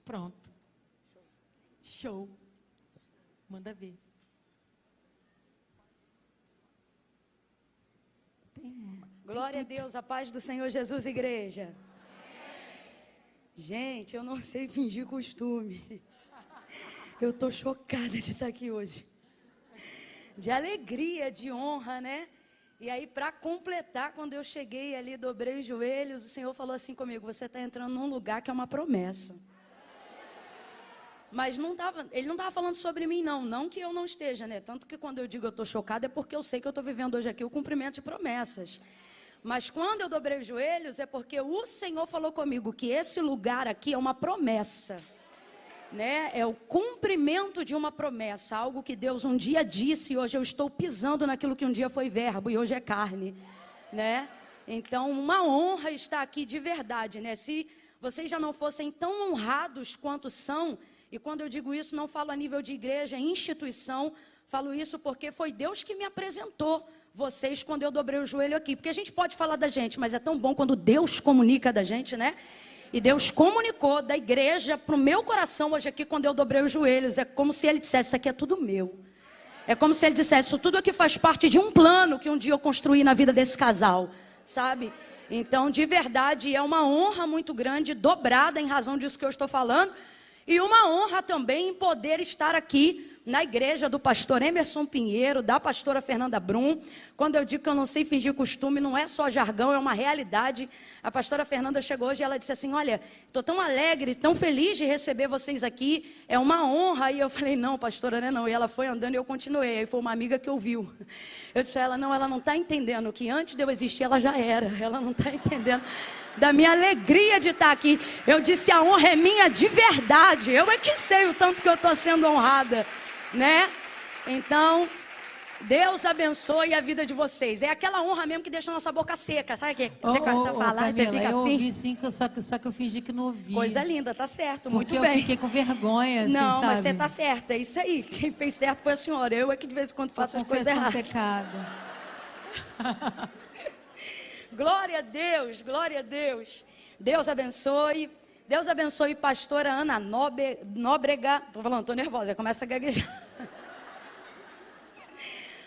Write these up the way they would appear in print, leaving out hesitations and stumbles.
Pronto. Show. Manda ver. Glória a Deus, a paz do Senhor Jesus, igreja. Gente, eu não sei fingir costume. Eu estou chocada de estar aqui hoje. De alegria, de honra, né? E aí, para completar, quando eu cheguei ali, dobrei os joelhos, o Senhor falou assim comigo: você está entrando num lugar que é uma promessa. Mas ele não estava falando sobre mim, não que eu não esteja, né? Tanto que quando eu digo eu estou chocada é porque eu sei que eu estou vivendo hoje aqui o cumprimento de promessas. Mas quando eu dobrei os joelhos é porque o Senhor falou comigo que esse lugar aqui é uma promessa, né? É o cumprimento de uma promessa, algo que Deus um dia disse e hoje eu estou pisando naquilo que um dia foi verbo e hoje é carne, né? Então, uma honra estar aqui de verdade, né? Se vocês já não fossem tão honrados quanto são, e quando eu digo isso, não falo a nível de igreja, instituição, falo isso porque foi Deus que me apresentou vocês quando eu dobrei o joelho aqui. Porque a gente pode falar da gente, mas é tão bom quando Deus comunica da gente, né? E Deus comunicou da igreja para o meu coração hoje aqui quando eu dobrei os joelhos. É como se Ele dissesse: isso aqui é tudo meu. É como se Ele dissesse: isso tudo aqui faz parte de um plano que um dia eu construí na vida desse casal, sabe? Então, de verdade, é uma honra muito grande, dobrada em razão disso que eu estou falando. E uma honra também em poder estar aqui na igreja do pastor Emerson Pinheiro, da pastora Fernanda Brum. Quando eu digo que eu não sei fingir costume, não é só jargão, é uma realidade. A pastora Fernanda chegou hoje e ela disse assim: olha, estou tão alegre, tão feliz de receber vocês aqui, é uma honra. E eu falei: não, pastora, né, não. E ela foi andando e eu continuei. Aí foi uma amiga que ouviu. Eu disse para ela: não, ela não está entendendo que antes de eu existir ela já era. Ela não está entendendo da minha alegria de estar aqui. Eu disse: a honra é minha de verdade. Eu é que sei o tanto que eu estou sendo honrada, né? Então, Deus abençoe a vida de vocês. É aquela honra mesmo que deixa a nossa boca seca, sabe? Que você falar, você fica eu assim. ouvi sim, só que eu fingi que não ouvi. Coisa linda, tá certo, muito porque bem. Eu fiquei com vergonha, assim, não, sabe? mas você tá certa, é isso aí. Quem fez certo foi a senhora. Eu é que de vez em quando faço as coisas erradas. Pecado. Glória a Deus, glória a Deus. Deus abençoe. Deus abençoe pastora Ana Nóbrega. Tô falando, tô nervosa, já começa a gaguejar.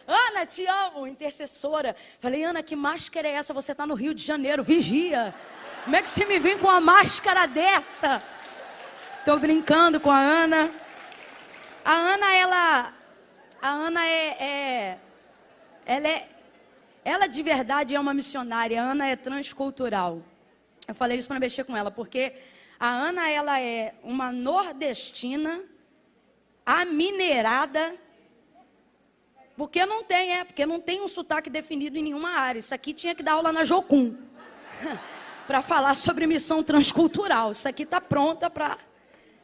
Ana, te amo, intercessora. Falei: Ana, que máscara é essa? Você tá no Rio de Janeiro, vigia. Como é que você me vem com uma máscara dessa? Tô brincando com a Ana. A Ana ela de verdade é uma missionária. A Ana é transcultural. Eu falei isso para mexer com ela, porque a Ana, ela é uma nordestina, amineirada, porque não tem um sotaque definido em nenhuma área. Isso aqui tinha que dar aula na Jocum, para falar sobre missão transcultural. Isso aqui está pronta para...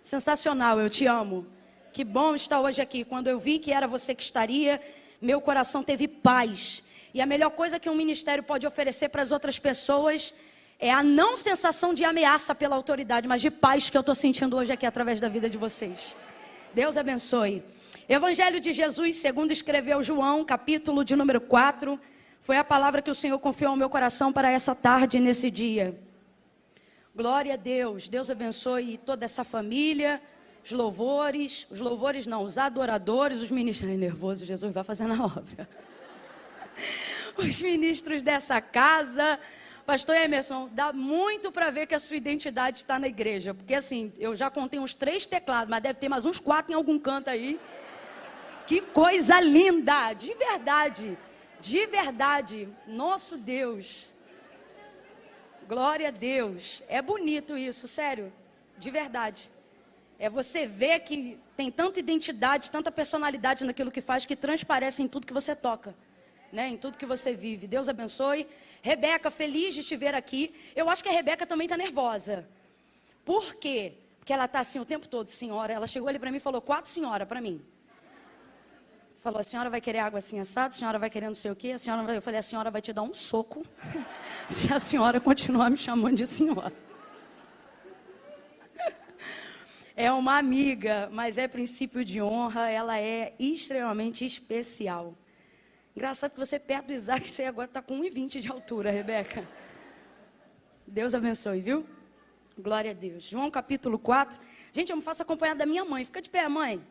Sensacional, eu te amo. Que bom estar hoje aqui. Quando eu vi que era você que estaria, meu coração teve paz. E a melhor coisa que um ministério pode oferecer para as outras pessoas é a não sensação de ameaça pela autoridade, mas de paz que eu estou sentindo hoje aqui através da vida de vocês. Deus abençoe. Evangelho de Jesus, segundo escreveu João, capítulo de número 4. Foi a palavra que o Senhor confiou ao meu coração para essa tarde, nesse dia. Glória a Deus. Deus abençoe toda essa família, os louvores não, os adoradores, os ministros. Ai, nervoso, Jesus vai fazendo a obra. Os ministros dessa casa. Pastor Emerson, dá muito para ver que a sua identidade está na igreja. Porque assim, eu já contei uns 3 teclados, mas deve ter mais uns 4 em algum canto aí. Que coisa linda, de verdade. De verdade, nosso Deus. Glória a Deus. É bonito isso, sério, de verdade. É você ver que tem tanta identidade, tanta personalidade naquilo que faz, que transparece em tudo que você toca, né? Em tudo que você vive. Deus abençoe. Rebeca, feliz de te ver aqui. Eu acho que a Rebeca também está nervosa. Por quê? Porque ela está assim o tempo todo: senhora. Ela chegou ali para mim e falou 4 senhora para mim. Falou: a senhora vai querer água assim assada, a senhora vai querer não sei o quê, a senhora vai... Eu falei: a senhora vai te dar um soco se a senhora continuar me chamando de senhora. É uma amiga, mas é princípio de honra, ela é extremamente especial. Engraçado que você perto do Isaac, você agora está com 1,20 de altura, Rebeca. Deus abençoe, viu? Glória a Deus. João capítulo 4. Gente, eu me faço acompanhar da minha mãe. Fica de pé, mãe.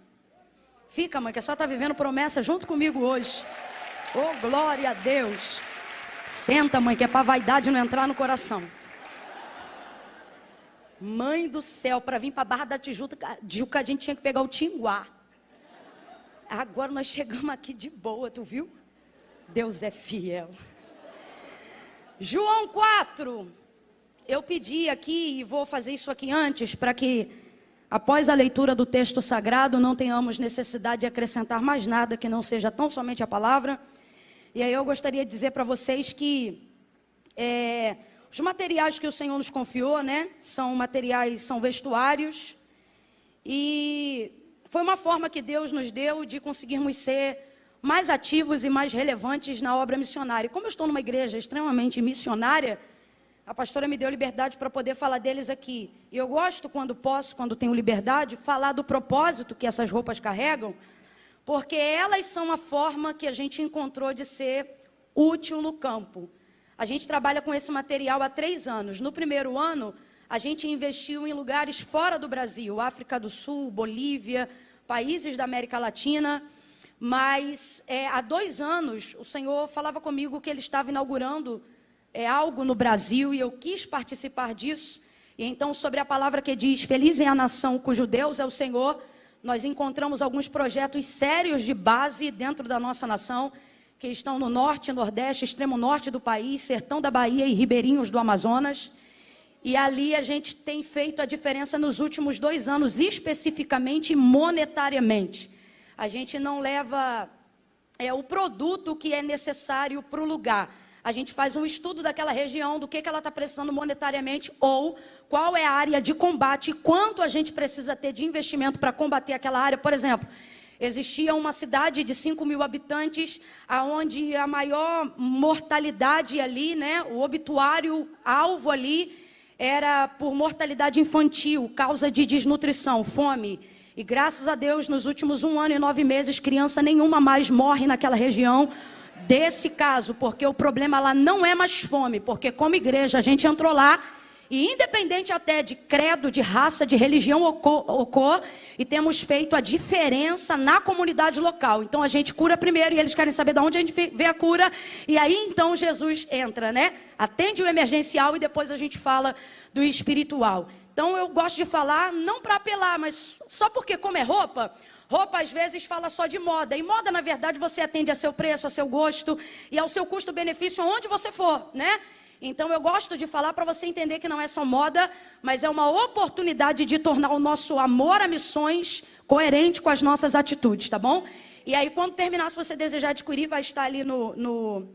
Fica, mãe, que a senhora está vivendo promessa junto comigo hoje. Oh, glória a Deus. Senta, mãe, que é para a vaidade não entrar no coração. Mãe do céu, para vir para a Barra da Tijuca, a gente tinha que pegar o Tinguá. Agora nós chegamos aqui de boa, tu viu? Deus é fiel. João 4. Eu pedi aqui, e vou fazer isso aqui antes, para que após a leitura do texto sagrado não tenhamos necessidade de acrescentar mais nada que não seja tão somente a palavra. E aí eu gostaria de dizer para vocês que os materiais que o Senhor nos confiou, né, são materiais, são vestuários. E foi uma forma que Deus nos deu de conseguirmos ser mais ativos e mais relevantes na obra missionária. E como eu estou numa igreja extremamente missionária, a pastora me deu liberdade para poder falar deles aqui. E eu gosto, quando posso, quando tenho liberdade, falar do propósito que essas roupas carregam, porque elas são a forma que a gente encontrou de ser útil no campo. A gente trabalha com esse material há 3 anos. No primeiro ano, a gente investiu em lugares fora do Brasil, África do Sul, Bolívia, países da América Latina. Mas há 2 anos, o Senhor falava comigo que Ele estava inaugurando algo no Brasil e eu quis participar disso. E então, sobre a palavra que diz, feliz é a nação cujo Deus é o Senhor, nós encontramos alguns projetos sérios de base dentro da nossa nação, que estão no norte, nordeste, extremo norte do país, sertão da Bahia e ribeirinhos do Amazonas. E ali a gente tem feito a diferença nos últimos 2 anos, especificamente monetariamente. A gente não leva o produto que é necessário para o lugar. A gente faz um estudo daquela região, do que ela está precisando monetariamente, ou qual é a área de combate, e quanto a gente precisa ter de investimento para combater aquela área. Por exemplo, existia uma cidade de 5.000 habitantes, onde a maior mortalidade ali, né, o obituário alvo ali, era por mortalidade infantil, causa de desnutrição, fome. E graças a Deus, nos últimos 1 ano e 9 meses, criança nenhuma mais morre naquela região desse caso, porque o problema lá não é mais fome, porque como igreja a gente entrou lá, e independente até de credo, de raça, de religião ou cor, e temos feito a diferença na comunidade local. Então a gente cura primeiro, e eles querem saber de onde a gente vê a cura, e aí então Jesus entra, né? Atende o emergencial e depois a gente fala do espiritual. Então eu gosto de falar, não para apelar, mas só porque como é roupa às vezes fala só de moda. E moda, na verdade, você atende a seu preço, a seu gosto e ao seu custo-benefício aonde você for, né? Então eu gosto de falar para você entender que não é só moda, mas é uma oportunidade de tornar o nosso amor a missões coerente com as nossas atitudes, tá bom? E aí quando terminar, se você desejar adquirir, vai estar ali no...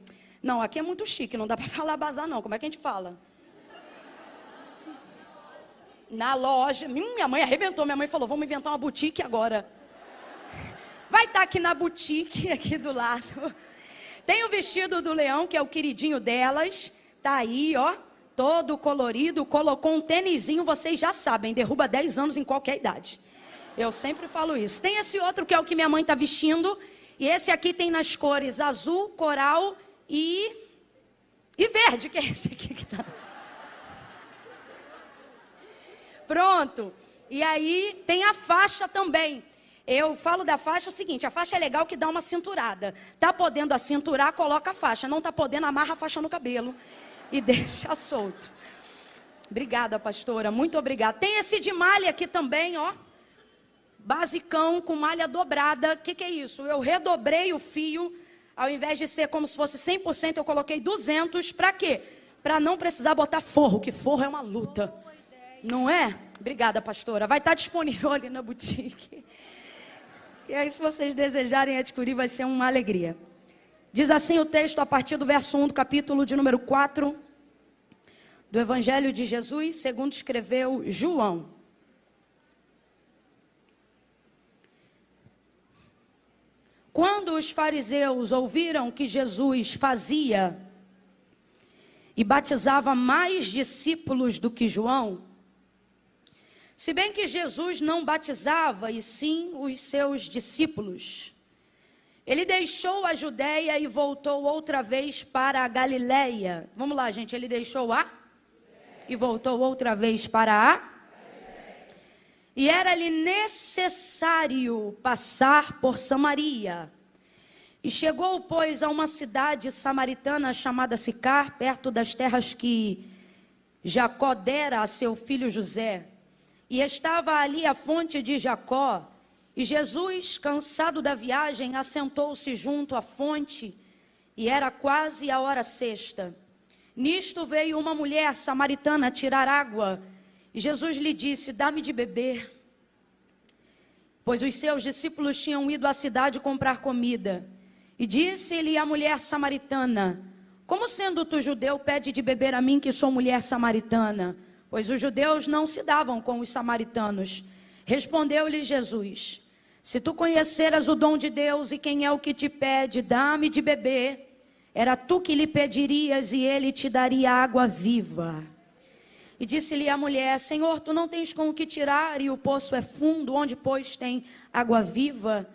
Não, aqui é muito chique, não dá para falar bazar não. Como é que a gente fala? Na loja. Minha mãe arrebentou, minha mãe falou, vamos inventar uma boutique agora. Vai estar aqui na boutique, aqui do lado. Tem o vestido do leão, que é o queridinho delas. Tá aí, ó, todo colorido. Colocou um tênisinho, vocês já sabem, derruba 10 anos em qualquer idade. Eu sempre falo isso. Tem esse outro que é o que minha mãe está vestindo. E esse aqui tem nas cores azul, coral e verde, que é esse aqui que tá. Pronto. E aí tem a faixa também. Eu falo da faixa o seguinte, a faixa é legal que dá uma cinturada. Tá podendo acinturar, coloca a faixa. Não tá podendo, amarra a faixa no cabelo e deixa solto. Obrigada, pastora, muito obrigada. Tem esse de malha aqui também, ó. Basicão, com malha dobrada. O que é isso? Eu redobrei o fio. Ao invés de ser como se fosse 100%, eu coloquei 200. Para quê? Para não precisar botar forro, que forro é uma luta. Não é? Obrigada, pastora. Vai estar disponível ali na boutique. E aí, se vocês desejarem adquirir, vai ser uma alegria. Diz assim o texto a partir do verso 1 do capítulo de número 4 do Evangelho de Jesus, segundo escreveu João. Quando os fariseus ouviram que Jesus fazia e batizava mais discípulos do que João, se bem que Jesus não batizava, e sim os seus discípulos, ele deixou a Judeia e voltou outra vez para a Galileia. Vamos lá, gente, ele deixou a? e voltou outra vez para a... E era-lhe necessário passar por Samaria. E chegou, pois, a uma cidade samaritana chamada Sicar, perto das terras que Jacó dera a seu filho José. E estava ali a fonte de Jacó. E Jesus, cansado da viagem, assentou-se junto à fonte, e era quase a hora sexta. Nisto veio uma mulher samaritana tirar água. E Jesus lhe disse: dá-me de beber. Pois os seus discípulos tinham ido à cidade comprar comida. E disse-lhe a mulher samaritana: como sendo tu judeu, pede de beber a mim, que sou mulher samaritana? Pois os judeus não se davam com os samaritanos. Respondeu-lhe Jesus: se tu conheceras o dom de Deus e quem é o que te pede, dá-me de beber, era tu que lhe pedirias e ele te daria água viva. E disse-lhe a mulher: Senhor, tu não tens com o que tirar e o poço é fundo, onde pois tem água viva?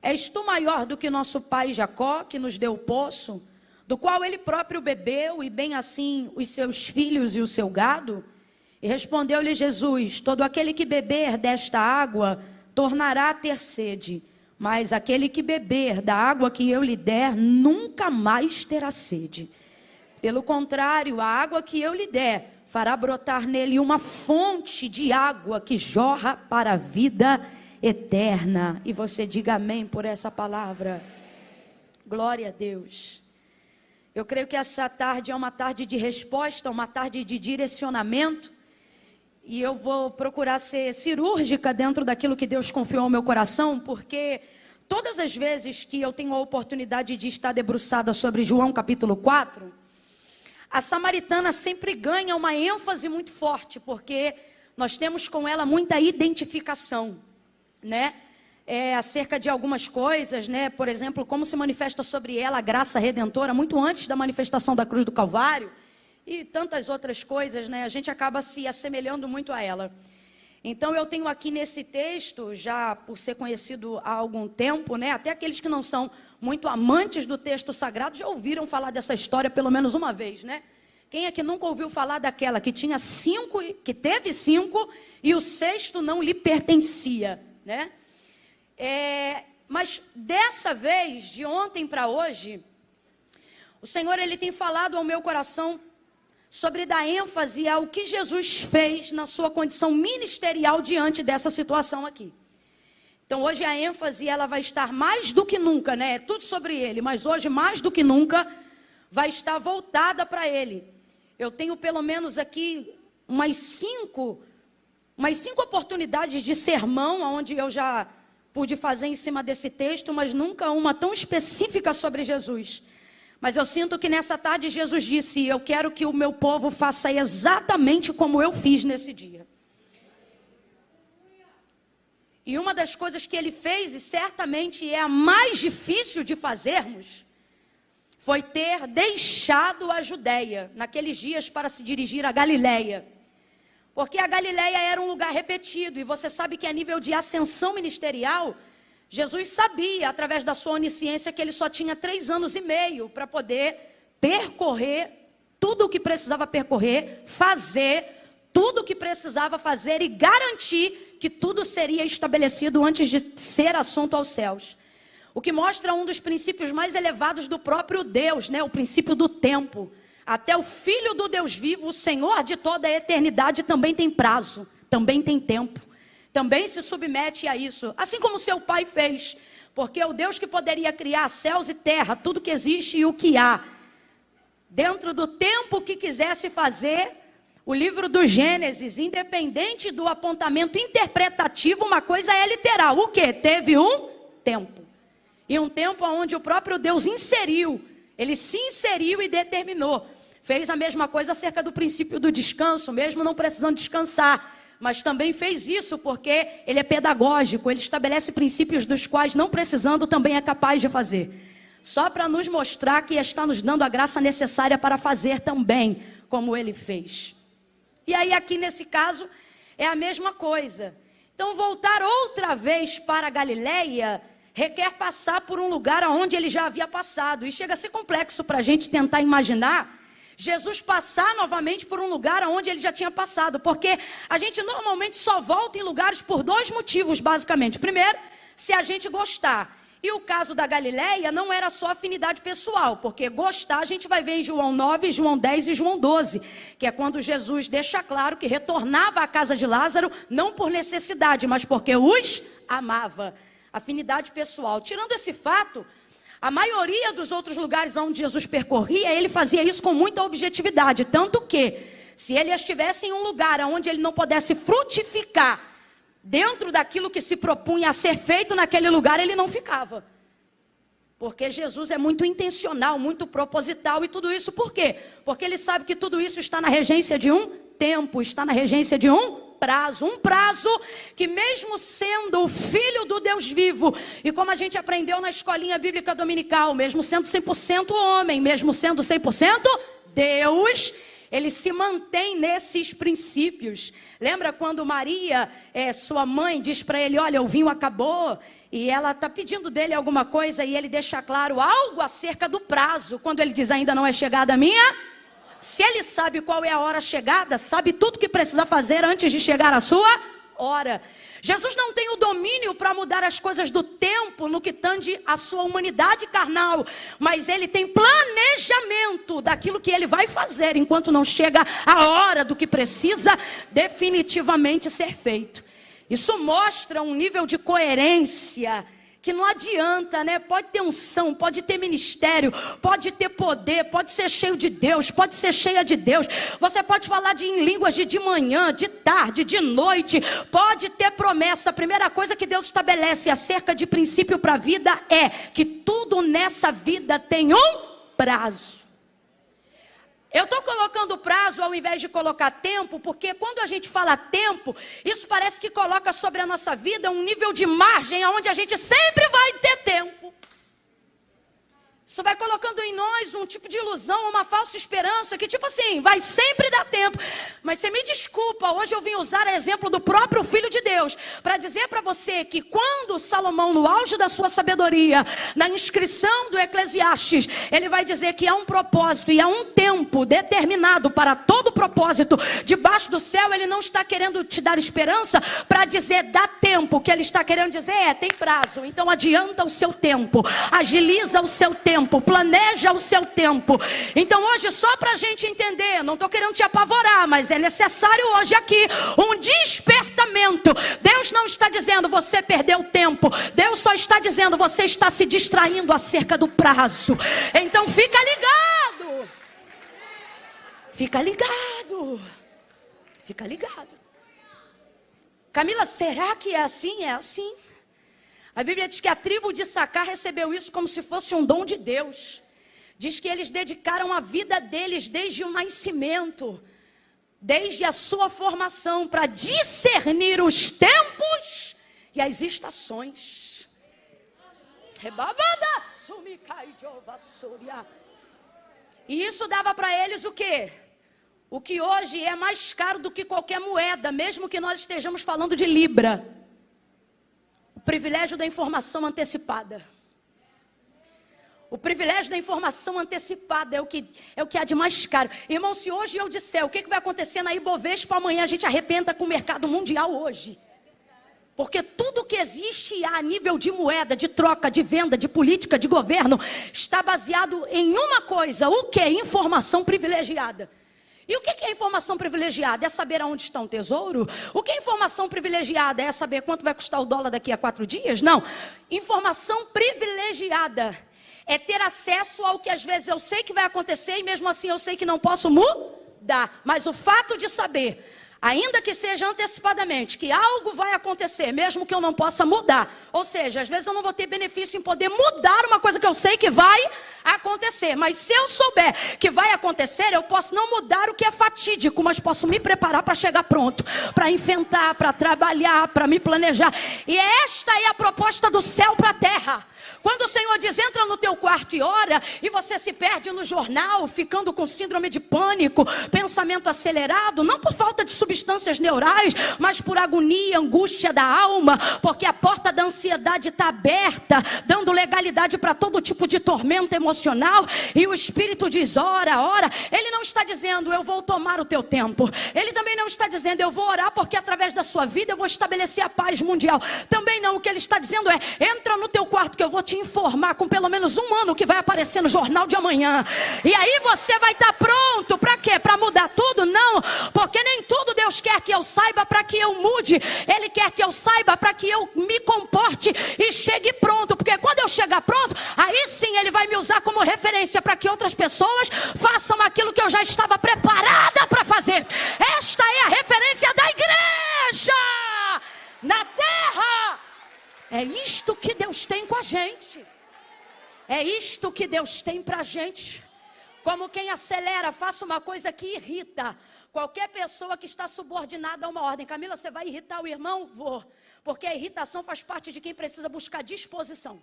És tu maior do que nosso pai Jacó, que nos deu o poço, do qual ele próprio bebeu, e bem assim os seus filhos e o seu gado? E respondeu-lhe Jesus: todo aquele que beber desta água tornará a ter sede, mas aquele que beber da água que eu lhe der nunca mais terá sede. Pelo contrário, a água que eu lhe der fará brotar nele uma fonte de água que jorra para a vida eterna. E você diga amém por essa palavra. Glória a Deus. Eu creio que essa tarde é uma tarde de resposta, uma tarde de direcionamento. E eu vou procurar ser cirúrgica dentro daquilo que Deus confiou ao meu coração, porque todas as vezes que eu tenho a oportunidade de estar debruçada sobre João capítulo 4, a samaritana sempre ganha uma ênfase muito forte, porque nós temos com ela muita identificação, né? Acerca de algumas coisas, né? Por exemplo, como se manifesta sobre ela a graça redentora, muito antes da manifestação da cruz do Calvário, e tantas outras coisas, né? A gente acaba se assemelhando muito a ela. Então eu tenho aqui nesse texto, já por ser conhecido há algum tempo, né? Até aqueles que não são muito amantes do texto sagrado já ouviram falar dessa história pelo menos uma vez, né? Quem é que nunca ouviu falar daquela que tinha 5, que teve 5 e o 6º não lhe pertencia, né? Mas dessa vez, de ontem para hoje, o Senhor ele tem falado ao meu coração sobre dar ênfase ao que Jesus fez na sua condição ministerial diante dessa situação aqui. Então hoje a ênfase ela vai estar mais do que nunca, né? É tudo sobre ele, mas hoje mais do que nunca vai estar voltada para ele. Eu tenho pelo menos aqui umas 5 oportunidades de sermão, onde eu já pude fazer em cima desse texto, mas nunca uma tão específica sobre Jesus. Mas eu sinto que nessa tarde Jesus disse: eu quero que o meu povo faça exatamente como eu fiz nesse dia. E uma das coisas que ele fez, e certamente é a mais difícil de fazermos, foi ter deixado a Judéia naqueles dias para se dirigir à Galileia. Porque a Galileia era um lugar repetido, e você sabe que a nível de ascensão ministerial, Jesus sabia, através da sua onisciência, que ele só tinha 3 anos e meio para poder percorrer tudo o que precisava percorrer, fazer tudo o que precisava fazer e garantir que tudo seria estabelecido antes de ser assunto aos céus. O que mostra um dos princípios mais elevados do próprio Deus, né? O princípio do tempo. Até o Filho do Deus vivo, o Senhor de toda a eternidade, também tem prazo, também tem tempo. Também se submete a isso, assim como seu pai fez. Porque o Deus que poderia criar céus e terra, tudo que existe e o que há, dentro do tempo que quisesse fazer, o livro do Gênesis, independente do apontamento interpretativo, uma coisa é literal. O quê? Teve um tempo. E um tempo onde o próprio Deus inseriu, ele se inseriu e determinou. Fez a mesma coisa acerca do princípio do descanso, mesmo não precisando descansar. Mas também fez isso porque ele é pedagógico, ele estabelece princípios dos quais, não precisando, também é capaz de fazer. Só para nos mostrar que está nos dando a graça necessária para fazer também, como ele fez. E aí aqui nesse caso é a mesma coisa. Então voltar outra vez para a Galileia requer passar por um lugar onde ele já havia passado. E chega a ser complexo para a gente tentar imaginar Jesus passar novamente por um lugar onde ele já tinha passado. Porque a gente normalmente só volta em lugares por 2 motivos, basicamente. Primeiro, se a gente gostar. E o caso da Galileia não era só afinidade pessoal, porque gostar a gente vai ver em João 9, João 10 e João 12, que é quando Jesus deixa claro que retornava à casa de Lázaro, não por necessidade, mas porque os amava. Afinidade pessoal. Tirando esse fato, a maioria dos outros lugares onde Jesus percorria, ele fazia isso com muita objetividade, tanto que, se ele estivesse em um lugar onde ele não pudesse frutificar, dentro daquilo que se propunha a ser feito naquele lugar, ele não ficava. Porque Jesus é muito intencional, muito proposital e tudo isso por quê? Porque ele sabe que tudo isso está na regência de um tempo, está na regência de um prazo que mesmo sendo o Filho do Deus vivo, e como a gente aprendeu na escolinha bíblica dominical, mesmo sendo 100% homem, mesmo sendo 100% Deus, ele se mantém nesses princípios. Lembra quando Maria, sua mãe, diz para ele, olha, o vinho acabou, e ela está pedindo dele alguma coisa, e ele deixa claro algo acerca do prazo, quando ele diz, ainda não é chegada a minha. Se ele sabe qual é a hora chegada, sabe tudo que precisa fazer antes de chegar a sua hora. Jesus não tem o domínio para mudar as coisas do tempo no que tange a sua humanidade carnal, mas ele tem planejamento daquilo que ele vai fazer enquanto não chega a hora do que precisa definitivamente ser feito. Isso mostra um nível de coerência que não adianta, né? Pode ter unção, pode ter ministério, pode ter poder, pode ser cheio de Deus, pode ser cheia de Deus. Você pode falar em línguas de manhã, de tarde, de noite, pode ter promessa. A primeira coisa que Deus estabelece acerca de princípio para a vida é que tudo nessa vida tem um prazo. Eu estou colocando prazo ao invés de colocar tempo, porque quando a gente fala tempo, isso parece que coloca sobre a nossa vida um nível de margem onde a gente sempre vai ter tempo. Isso vai colocando em nós um tipo de ilusão, uma falsa esperança, que tipo assim, vai sempre dar tempo. Mas você me desculpa, hoje eu vim usar exemplo do próprio Filho de Deus, para dizer para você que quando Salomão, no auge da sua sabedoria, na inscrição do Eclesiastes, ele vai dizer que há um propósito e há um tempo determinado para todo propósito debaixo do céu. Ele não está querendo te dar esperança para dizer dá tempo. O que ele está querendo dizer tem prazo. Então adianta o seu tempo, agiliza o seu tempo, planeja o seu tempo. Então hoje, só para a gente entender, não estou querendo te apavorar, mas é necessário hoje aqui um despertamento. Deus não está dizendo você perdeu tempo, Deus só está dizendo você está se distraindo acerca do prazo. Então fica ligado, fica ligado, fica ligado. Camila, será que é assim? É assim. A Bíblia diz que a tribo de Issacar recebeu isso como se fosse um dom de Deus. Diz que eles dedicaram a vida deles desde o nascimento, desde a sua formação, para discernir os tempos e as estações. E isso dava para eles o quê? O que hoje é mais caro do que qualquer moeda, mesmo que nós estejamos falando de libra. O privilégio da informação antecipada. O privilégio da informação antecipada é o que há de mais caro. Irmão, se hoje eu disser o que vai acontecer na Ibovespa amanhã, a gente arrebenta com o mercado mundial hoje. Porque tudo que existe a nível de moeda, de troca, de venda, de política, de governo, está baseado em uma coisa. O que é informação privilegiada? E o que é informação privilegiada? É saber aonde está um tesouro? O que é informação privilegiada? É saber quanto vai custar o dólar daqui a 4 dias? Não. Informação privilegiada é ter acesso ao que às vezes eu sei que vai acontecer e mesmo assim eu sei que não posso mudar. Mas o fato de saber, ainda que seja antecipadamente, que algo vai acontecer, mesmo que eu não possa mudar. Ou seja, às vezes eu não vou ter benefício em poder mudar uma coisa que eu sei que vai acontecer. Mas se eu souber que vai acontecer, eu posso não mudar o que é fatídico, mas posso me preparar para chegar pronto, para enfrentar, para trabalhar, para me planejar. E esta é a proposta do céu para a terra. Quando o Senhor diz, entra no teu quarto e ora, e você se perde no jornal, ficando com síndrome de pânico, pensamento acelerado, não por falta de substituição, substâncias neurais, mas por agonia, angústia da alma, porque a porta da ansiedade está aberta, dando legalidade para todo tipo de tormento emocional. E o Espírito diz: ora, ora. Ele não está dizendo: eu vou tomar o teu tempo. Ele também não está dizendo: eu vou orar porque através da sua vida eu vou estabelecer a paz mundial. Também não. O que ele está dizendo é: entra no teu quarto que eu vou te informar com pelo menos um ano que vai aparecer no jornal de amanhã. E aí você vai estar pronto. Para quê? Para mudar tudo? Não, porque nem tudo Deus quer que eu saiba para que eu mude. Ele quer que eu saiba para que eu me comporte e chegue pronto. Porque quando eu chegar pronto, aí sim Ele vai me usar como referência para que outras pessoas façam aquilo que eu já estava preparada para fazer. Esta é a referência da igreja na terra. É isto que Deus tem com a gente. É isto que Deus tem para a gente. Como quem acelera, faça uma coisa que irrita qualquer pessoa que está subordinada a uma ordem. Camila, você vai irritar o irmão? Vou. Porque a irritação faz parte de quem precisa buscar disposição.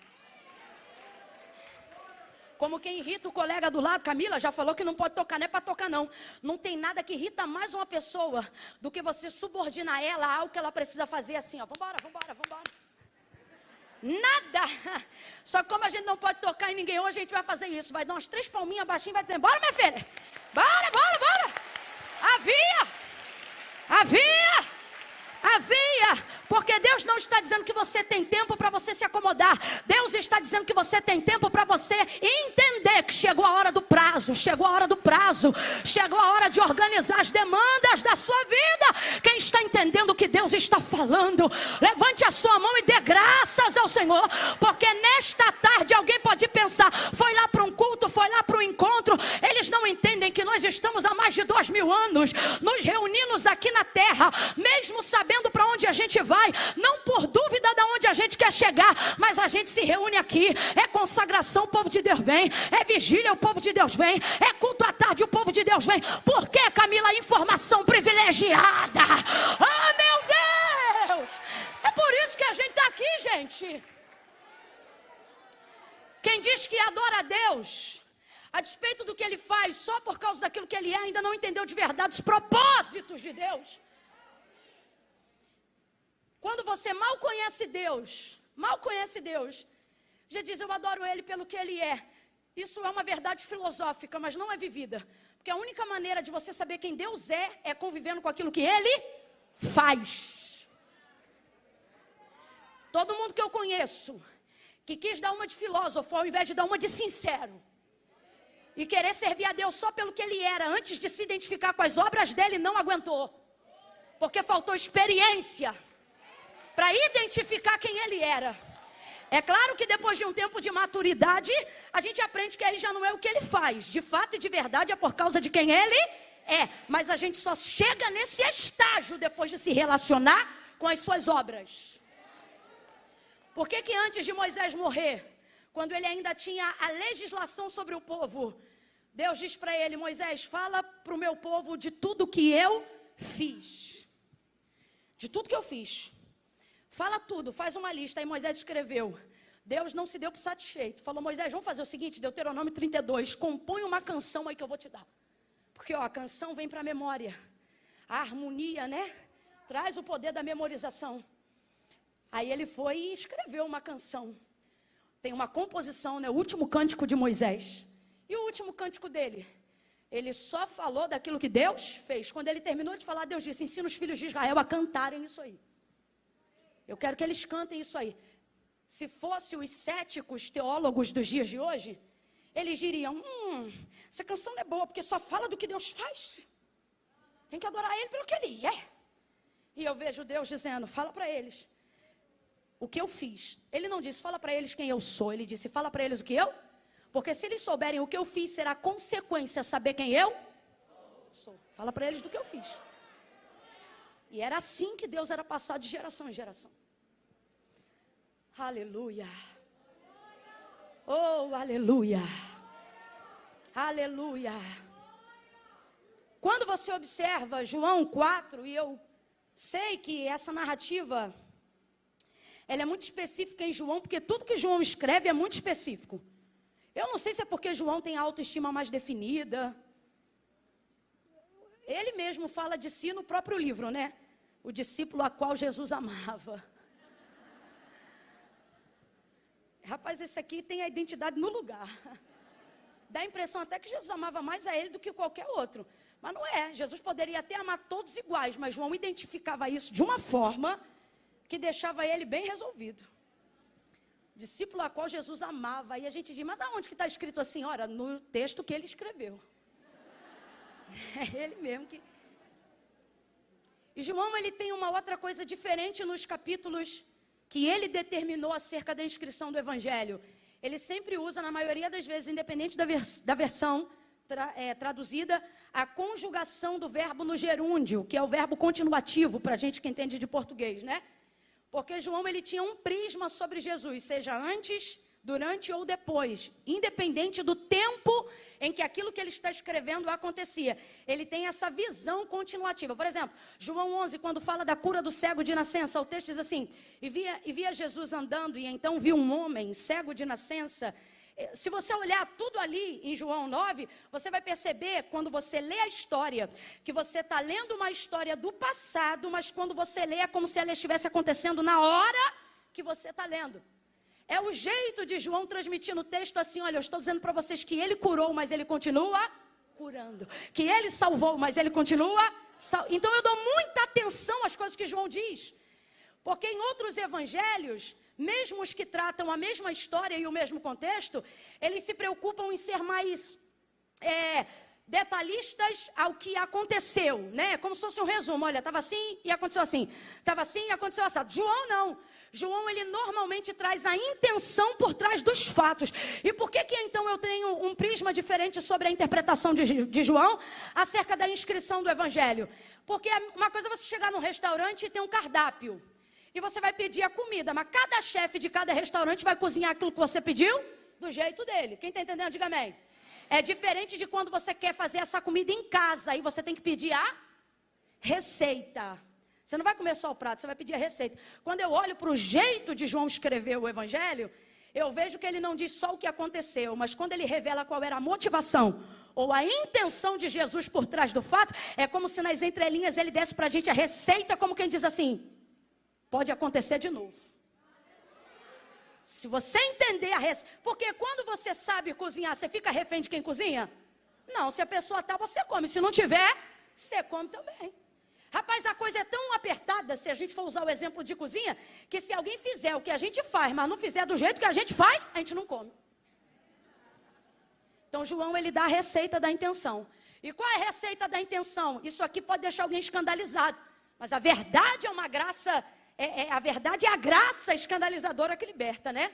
Como quem irrita o colega do lado. Camila já falou que não pode tocar, não é para tocar não. Não tem nada que irrita mais uma pessoa do que você subordinar ela a algo que ela precisa fazer assim, ó. Vambora, vambora, vambora. Nada. Só que como a gente não pode tocar em ninguém hoje, a gente vai fazer isso. Vai dar umas 3 palminhas baixinho e vai dizer: bora, minha filha. Bora, bora, bora. Havia. Porque Deus não está dizendo que você tem tempo para você se acomodar. Deus está dizendo que você tem tempo para você entender que chegou a hora do prazo. Chegou a hora do prazo. Chegou a hora de organizar as demandas da sua vida. Quem está entendendo o que Deus está falando, levante a sua mão e dê graças ao Senhor. Porque nesta tarde alguém pode pensar: foi lá para um culto, foi lá para um encontro. Eles não entendem que nós estamos há mais de 2000 anos nos reunindo aqui na terra, mesmo sabendo para onde a gente vai, não por dúvida de onde a gente quer chegar, mas a gente se reúne aqui. É consagração, o povo de Deus vem. É vigília, o povo de Deus vem. É culto à tarde, o povo de Deus vem. Por que, Camila? Informação privilegiada. Ah, meu Deus! É por isso que a gente está aqui, gente. Quem diz que adora a Deus, a despeito do que Ele faz, só por causa daquilo que Ele é, ainda não entendeu de verdade os propósitos de Deus. Quando você mal conhece Deus, já diz: eu adoro Ele pelo que Ele é. Isso é uma verdade filosófica, mas não é vivida. Porque a única maneira de você saber quem Deus é convivendo com aquilo que Ele faz. Todo mundo que eu conheço, que quis dar uma de filósofo, ao invés de dar uma de sincero, e querer servir a Deus só pelo que Ele era, antes de se identificar com as obras dele, não aguentou. Porque faltou experiência para identificar quem Ele era. É claro que depois de um tempo de maturidade, a gente aprende que aí já não é o que Ele faz. De fato e de verdade é por causa de quem Ele é. Mas a gente só chega nesse estágio depois de se relacionar com as suas obras. Por que que antes de Moisés morrer, quando ele ainda tinha a legislação sobre o povo, Deus diz para ele: Moisés, fala para o meu povo de tudo que eu fiz. De tudo que eu fiz. Fala tudo, faz uma lista. Aí Moisés escreveu. Deus não se deu por satisfeito. Falou: Moisés, vamos fazer o seguinte, Deuteronômio 32, compõe uma canção aí que eu vou te dar. Porque a canção vem para a memória. A harmonia, né? Traz o poder da memorização. Aí ele foi e escreveu uma canção. Tem uma composição, né? O último cântico de Moisés. E o último cântico dele? Ele só falou daquilo que Deus fez. Quando ele terminou de falar, Deus disse: ensina os filhos de Israel a cantarem isso aí. Eu quero que eles cantem isso aí. Se fosse os céticos teólogos dos dias de hoje, eles diriam: essa canção não é boa, porque só fala do que Deus faz. Tem que adorar Ele pelo que Ele é. E eu vejo Deus dizendo: fala para eles o que eu fiz. Ele não disse: fala para eles quem eu sou. Ele disse: fala para eles o que eu. Porque se eles souberem o que eu fiz, será consequência saber quem eu sou. Fala para eles do que eu fiz. E era assim que Deus era passado de geração em geração. Aleluia. Oh, aleluia. Aleluia. Quando você observa João 4, e eu sei que essa narrativa, ela é muito específica em João, porque tudo que João escreve é muito específico. Eu não sei se é porque João tem a autoestima mais definida. Ele mesmo fala de si no próprio livro, né? O discípulo a qual Jesus amava. Rapaz, esse aqui tem a identidade no lugar. Dá a impressão até que Jesus amava mais a ele do que qualquer outro. Mas não é. Jesus poderia até amar todos iguais, mas João identificava isso de uma forma que deixava ele bem resolvido. Discípulo a qual Jesus amava. Aí a gente diz, mas aonde que está escrito assim? Ora, no texto que ele escreveu. É ele mesmo que... E João, ele tem uma outra coisa diferente nos capítulos que ele determinou acerca da inscrição do Evangelho. Ele sempre usa, na maioria das vezes, independente da versão traduzida, a conjugação do verbo no gerúndio, que é o verbo continuativo, para a gente que entende de português, né? Porque João, ele tinha um prisma sobre Jesus, seja antes, durante ou depois, independente do tempo em que aquilo que ele está escrevendo acontecia. Ele tem essa visão continuativa. Por exemplo, João 11, quando fala da cura do cego de nascença, o texto diz assim, e via Jesus andando, e então viu um homem cego de nascença. Se você olhar tudo ali em João 9, você vai perceber, quando você lê a história, que você está lendo uma história do passado, mas quando você lê é como se ela estivesse acontecendo na hora que você está lendo. É o jeito de João transmitir no texto assim, olha, eu estou dizendo para vocês que ele curou, mas ele continua curando. Que ele salvou, mas ele continua Então eu dou muita atenção às coisas que João diz. Porque em outros evangelhos, mesmo os que tratam a mesma história e o mesmo contexto, eles se preocupam em ser mais detalhistas ao que aconteceu, né? Como se fosse um resumo, olha, estava assim e aconteceu assim. Estava assim e aconteceu assim. João não. João, ele normalmente traz a intenção por trás dos fatos. E por que então eu tenho um prisma diferente sobre a interpretação de João acerca da inscrição do Evangelho? Porque uma coisa é você chegar num restaurante e ter um cardápio. E você vai pedir a comida, mas cada chefe de cada restaurante vai cozinhar aquilo que você pediu do jeito dele. Quem está entendendo, diga amém. É diferente de quando você quer fazer essa comida em casa e você tem que pedir a receita. Você não vai comer só o prato, você vai pedir a receita. Quando eu olho para o jeito de João escrever o Evangelho, eu vejo que ele não diz só o que aconteceu, mas quando ele revela qual era a motivação ou a intenção de Jesus por trás do fato, é como se nas entrelinhas ele desse para a gente a receita, como quem diz assim, pode acontecer de novo. Se você entender a receita, porque quando você sabe cozinhar, você fica refém de quem cozinha? Não, se a pessoa está, você come, se não tiver, você come também. Rapaz, a coisa é tão apertada, se a gente for usar o exemplo de cozinha, que se alguém fizer o que a gente faz, mas não fizer do jeito que a gente faz, a gente não come. Então, João, ele dá a receita da intenção. E qual é a receita da intenção? Isso aqui pode deixar alguém escandalizado, mas a verdade é uma graça, a verdade é a graça escandalizadora que liberta, né?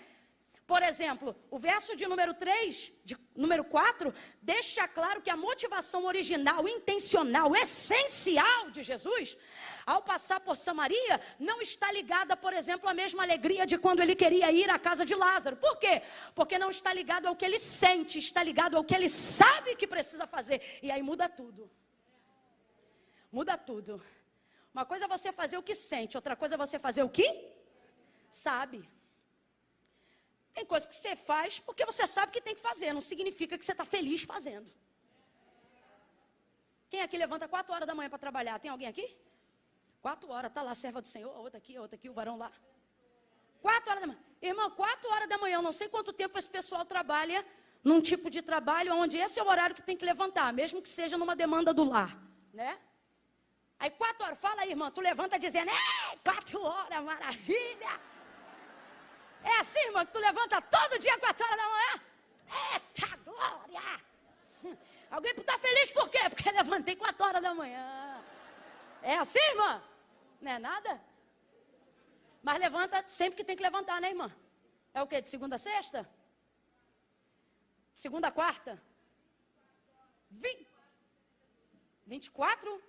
Por exemplo, o verso de número 3, de número 4, deixa claro que a motivação original, intencional, essencial de Jesus, ao passar por Samaria, não está ligada, por exemplo, à mesma alegria de quando ele queria ir à casa de Lázaro. Por quê? Porque não está ligado ao que ele sente, está ligado ao que ele sabe que precisa fazer. E aí muda tudo. Muda tudo. Uma coisa é você fazer o que sente, outra coisa é você fazer o que sabe. Tem coisa que você faz porque você sabe que tem que fazer, não significa que você está feliz fazendo. Quem aqui levanta 4 horas da manhã para trabalhar? Tem alguém aqui? 4 horas, está lá a serva do Senhor, outra aqui, o varão lá. 4 horas da manhã. Irmão, 4 horas da manhã, eu não sei quanto tempo esse pessoal trabalha num tipo de trabalho onde esse é o horário que tem que levantar, mesmo que seja numa demanda do lar, né? Aí 4 horas, fala aí, irmã, tu levanta dizendo, 4 horas, maravilha! É assim, irmão, que tu levanta todo dia 4 horas da manhã? Eita glória! Alguém está feliz por quê? Porque levantei 4 horas da manhã. É assim, irmã? Não é nada? Mas levanta sempre que tem que levantar, né, irmã? É o quê? De segunda a sexta? Segunda a quarta? 24?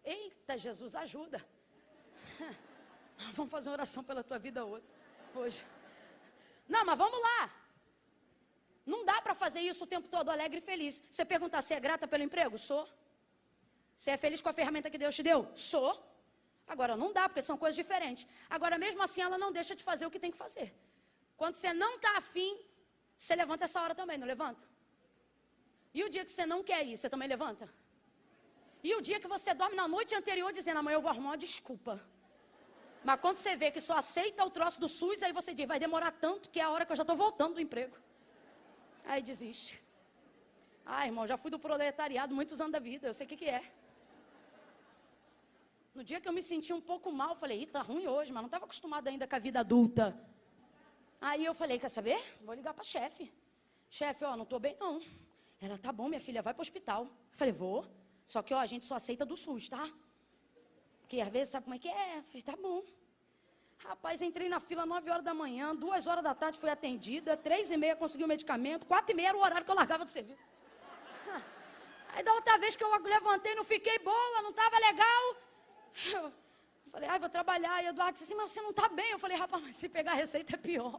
Eita, Jesus, ajuda. Vamos fazer uma oração pela tua vida hoje. Não, mas vamos lá. Não dá para fazer isso o tempo todo alegre e feliz. Você perguntar se é grata pelo emprego? Sou. Você é feliz com a ferramenta que Deus te deu? Sou. Agora, não dá, porque são coisas diferentes. Agora, mesmo assim, ela não deixa de fazer o que tem que fazer. Quando você não está afim, você levanta essa hora também, não levanta? E o dia que você não quer ir, você também levanta? E o dia que você dorme na noite anterior dizendo, amanhã eu vou arrumar uma desculpa. Mas quando você vê que só aceita o troço do SUS, aí você diz, vai demorar tanto que é a hora que eu já estou voltando do emprego. Aí desiste. Ah, irmão, já fui do proletariado muitos anos da vida, eu sei o que é. No dia que eu me senti um pouco mal, eu falei, tá ruim hoje, mas não estava acostumado ainda com a vida adulta. Aí eu falei, quer saber? Vou ligar para a chefe. Chefe, ó, não estou bem não. Ela, tá bom, minha filha, vai para o hospital. Eu falei, vou. Só que, ó, a gente só aceita do SUS, tá? Porque às vezes sabe como é que é? Eu falei, tá bom. Rapaz, entrei na fila 9 horas da manhã, 2 horas da tarde fui atendida, 3h30 consegui o medicamento, 4h30 era o horário que eu largava do serviço. Aí da outra vez que eu levantei, não fiquei boa, não estava legal. Eu falei, ai, vou trabalhar. E Eduardo disse assim, mas você não está bem. Eu falei, rapaz, mas se pegar a receita é pior.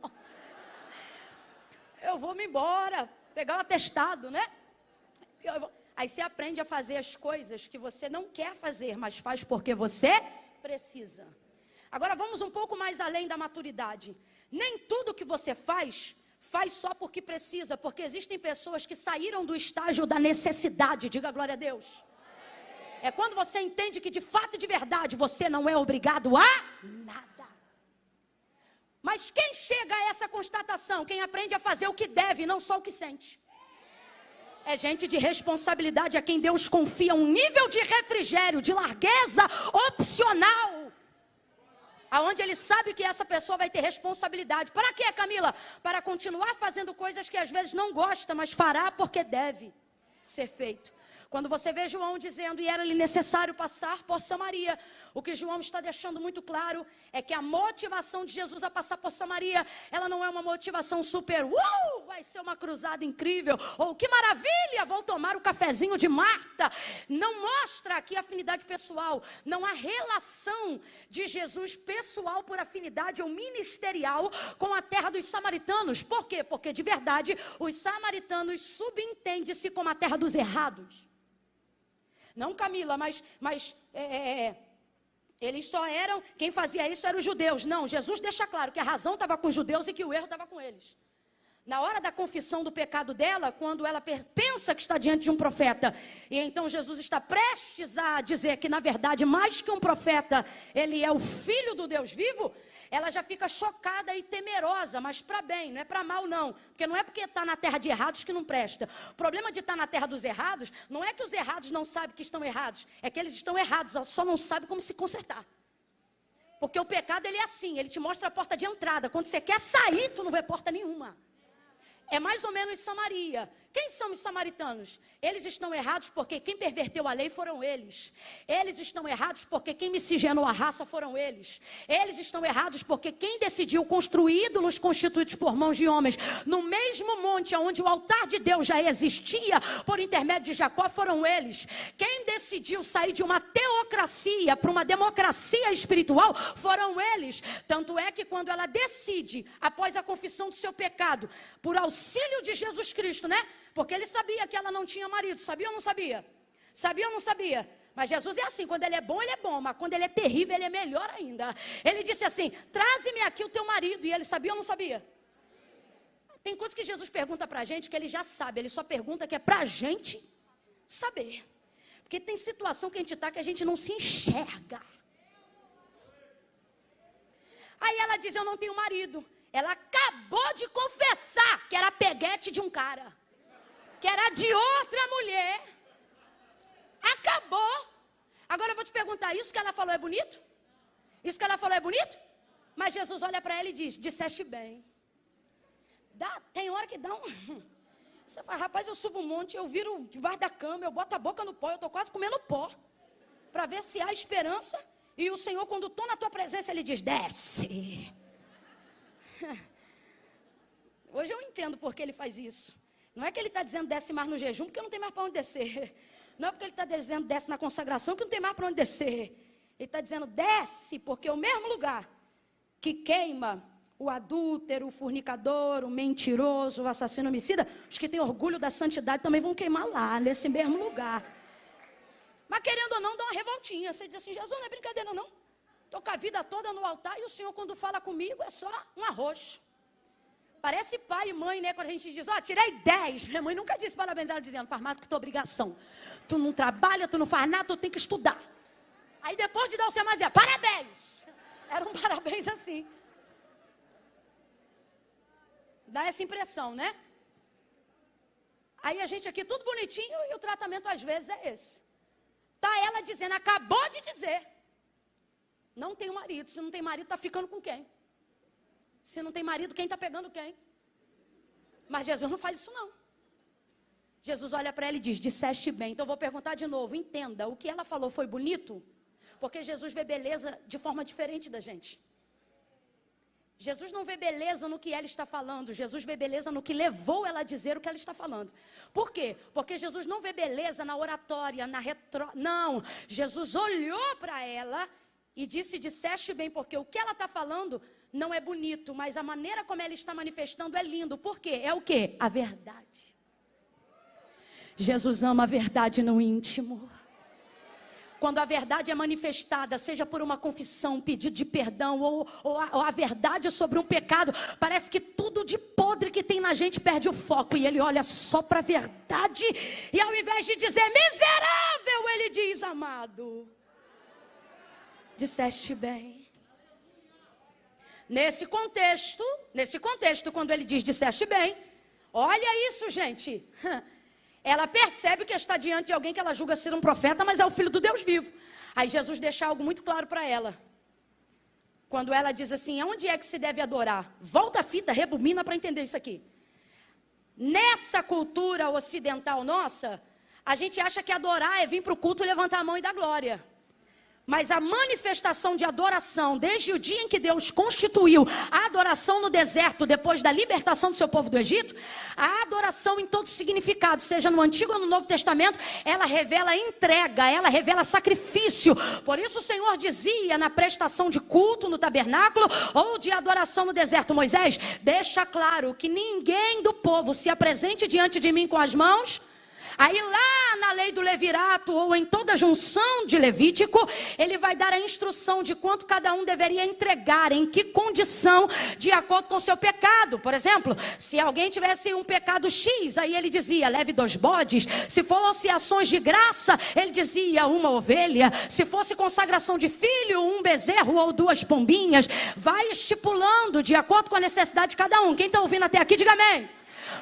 Eu vou me embora, pegar o atestado, né? Aí você aprende a fazer as coisas que você não quer fazer, mas faz porque você precisa. Agora vamos um pouco mais além da maturidade. Nem tudo que você faz só porque precisa, porque existem pessoas que saíram do estágio da necessidade. Diga glória a Deus. É quando você entende que de fato e de verdade você não é obrigado a nada. Mas quem chega a essa constatação? Quem aprende a fazer o que deve, não só o que sente. É gente de responsabilidade a quem Deus confia um nível de refrigério, de largueza opcional. Aonde ele sabe que essa pessoa vai ter responsabilidade. Para quê, Camila? Para continuar fazendo coisas que às vezes não gosta, mas fará porque deve ser feito. Quando você vê João dizendo, e era-lhe necessário passar por Samaria, o que João está deixando muito claro é que a motivação de Jesus a passar por Samaria, ela não é uma motivação super, vai ser uma cruzada incrível, ou que maravilha, vou tomar o cafezinho de Marta. Não mostra aqui afinidade pessoal, não há relação de Jesus pessoal por afinidade ou ministerial com a terra dos samaritanos. Por quê? Porque de verdade, os samaritanos subentendem-se como a terra dos errados. Não, Camila, mas eles só eram, quem fazia isso eram os judeus. Não, Jesus deixa claro que a razão estava com os judeus e que o erro estava com eles. Na hora da confissão do pecado dela, quando ela pensa que está diante de um profeta, e então Jesus está prestes a dizer que na verdade, mais que um profeta, ele é o filho do Deus vivo, ela já fica chocada e temerosa, mas para bem, não é para mal não, porque não é porque está na terra de errados que não presta. O problema de estar na terra dos errados, não é que os errados não sabem que estão errados, é que eles estão errados, só não sabem como se consertar. Porque o pecado ele é assim, ele te mostra a porta de entrada, quando você quer sair, tu não vê porta nenhuma. É mais ou menos Samaria. Quem são os samaritanos? Eles estão errados porque quem perverteu a lei foram eles. Eles estão errados porque quem miscigenou a raça foram eles. Eles estão errados porque quem decidiu construir ídolos constituídos por mãos de homens no mesmo monte onde o altar de Deus já existia por intermédio de Jacó foram eles. Quem decidiu sair de uma teocracia para uma democracia espiritual foram eles. Tanto é que quando ela decide, após a confissão do seu pecado, por auxílio de Jesus Cristo, né? Porque ele sabia que ela não tinha marido, sabia ou não sabia? Sabia ou não sabia? Mas Jesus é assim, quando ele é bom, mas quando ele é terrível, ele é melhor ainda. Ele disse assim, traze-me aqui o teu marido, e ele sabia ou não sabia? Tem coisas que Jesus pergunta pra gente que ele já sabe, ele só pergunta que é pra gente saber. Porque tem situação que a gente está que a gente não se enxerga. Aí ela diz, eu não tenho marido. Ela acabou de confessar que era peguete de um cara. Que era de outra mulher. Acabou. Agora eu vou te perguntar, isso que ela falou é bonito? Isso que ela falou é bonito? Mas Jesus olha para ela e diz, disseste bem. Tem hora que dá um... Você fala, rapaz, eu subo um monte, eu viro debaixo da cama, eu boto a boca no pó, eu estou quase comendo pó. Para ver se há esperança. E o Senhor, quando estou na tua presença, Ele diz, desce. Hoje eu entendo por que Ele faz isso. Não é que Ele está dizendo desce mais no jejum, porque não tem mais para onde descer. Não é porque Ele está dizendo desce na consagração, que não tem mais para onde descer. Ele está dizendo desce, porque é o mesmo lugar que queima o adúltero, o fornicador, o mentiroso, o assassino, o homicida, os que têm orgulho da santidade também vão queimar lá, nesse mesmo lugar. Mas querendo ou não, dá uma revoltinha. Você diz assim, Jesus, não é brincadeira não. Estou com a vida toda no altar e o Senhor quando fala comigo é só um arroz. Parece pai e mãe, né? Quando a gente diz, tirei 10. Minha mãe nunca disse parabéns, ela dizendo, faz mais do que tua obrigação. Tu não trabalha, tu não faz nada, tu tem que estudar. Aí depois de dar o sermão, dizia, parabéns. Era um parabéns assim. Dá essa impressão, né? Aí a gente aqui tudo bonitinho e o tratamento às vezes é esse. Tá ela dizendo, acabou de dizer. Não tem marido, se não tem marido, tá ficando com quem? Se não tem marido, quem tá pegando quem? Mas Jesus não faz isso não. Jesus olha para ela e diz, disseste bem. Então eu vou perguntar de novo, entenda, o que ela falou foi bonito? Porque Jesus vê beleza de forma diferente da gente. Jesus não vê beleza no que ela está falando, Jesus vê beleza no que levou ela a dizer o que ela está falando. Por quê? Porque Jesus não vê beleza na oratória, Não, Jesus olhou para ela e disse, disseste bem, porque o que ela está falando não é bonito, mas a maneira como ela está manifestando é lindo. Por quê? É o quê? A verdade. Jesus ama a verdade no íntimo. Quando a verdade é manifestada, seja por uma confissão, pedido de perdão, ou a verdade sobre um pecado, parece que tudo de podre que tem na gente perde o foco, e ele olha só para a verdade, e ao invés de dizer miserável, ele diz amado. Disseste bem. Nesse contexto, quando ele diz disseste bem, olha isso, gente. Ela percebe que está diante de alguém que ela julga ser um profeta, mas é o filho do Deus vivo. Aí Jesus deixa algo muito claro para ela. Quando ela diz assim, aonde é que se deve adorar? Volta a fita, rebobina para entender isso aqui. Nessa cultura ocidental nossa, a gente acha que adorar é vir para o culto, levantar a mão e dar glória. Mas a manifestação de adoração, desde o dia em que Deus constituiu a adoração no deserto, depois da libertação do seu povo do Egito, a adoração em todo significado, seja no Antigo ou no Novo Testamento, ela revela entrega, ela revela sacrifício. Por isso o Senhor dizia na prestação de culto no tabernáculo ou de adoração no deserto, Moisés, deixa claro que ninguém do povo se apresente diante de mim com as mãos. Aí lá na lei do levirato ou em toda a junção de Levítico, ele vai dar a instrução de quanto cada um deveria entregar, em que condição, de acordo com o seu pecado. Por exemplo, se alguém tivesse um pecado X, aí ele dizia, leve 2 bodes. Se fosse ações de graça, ele dizia, 1 ovelha. Se fosse consagração de filho, 1 bezerro ou 2 pombinhas. Vai estipulando de acordo com a necessidade de cada um. Quem está ouvindo até aqui, diga amém.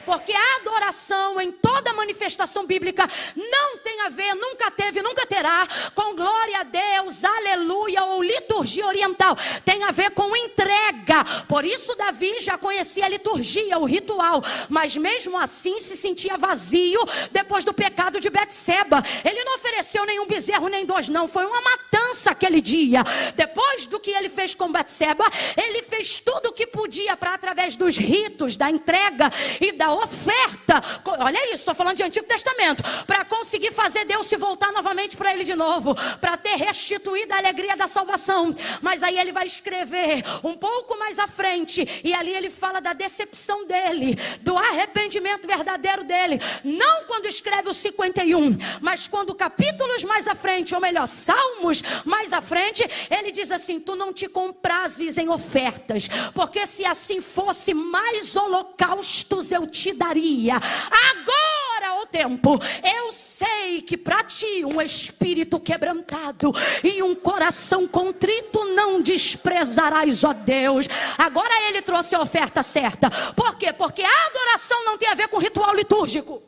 Porque a adoração em toda manifestação bíblica não tem a ver, nunca teve, nunca terá com glória a Deus, aleluia ou liturgia oriental. Tem a ver com entrega. Por isso Davi já conhecia a liturgia, o ritual, mas mesmo assim se sentia vazio depois do pecado de Betseba. Ele não ofereceu nenhum bezerro nem 2 não, foi uma matança aquele dia. Depois do que ele fez com Betseba, ele fez tudo o que podia para através dos ritos, da entrega e da oferta, olha isso, estou falando de Antigo Testamento, para conseguir fazer Deus se voltar novamente para ele de novo, para ter restituído a alegria da salvação. Mas aí ele vai escrever um pouco mais à frente, e ali ele fala da decepção dele, do arrependimento verdadeiro dele, não quando escreve o 51, mas quando capítulos mais à frente, ou melhor, salmos mais à frente, ele diz assim, tu não te comprases em ofertas, porque se assim fosse, mais holocaustos eu te daria. Agora, ó tempo, eu sei que para ti um espírito quebrantado e um coração contrito não desprezarás, ó Deus. Agora ele trouxe a oferta certa. Por quê? Porque a adoração não tem a ver com ritual litúrgico.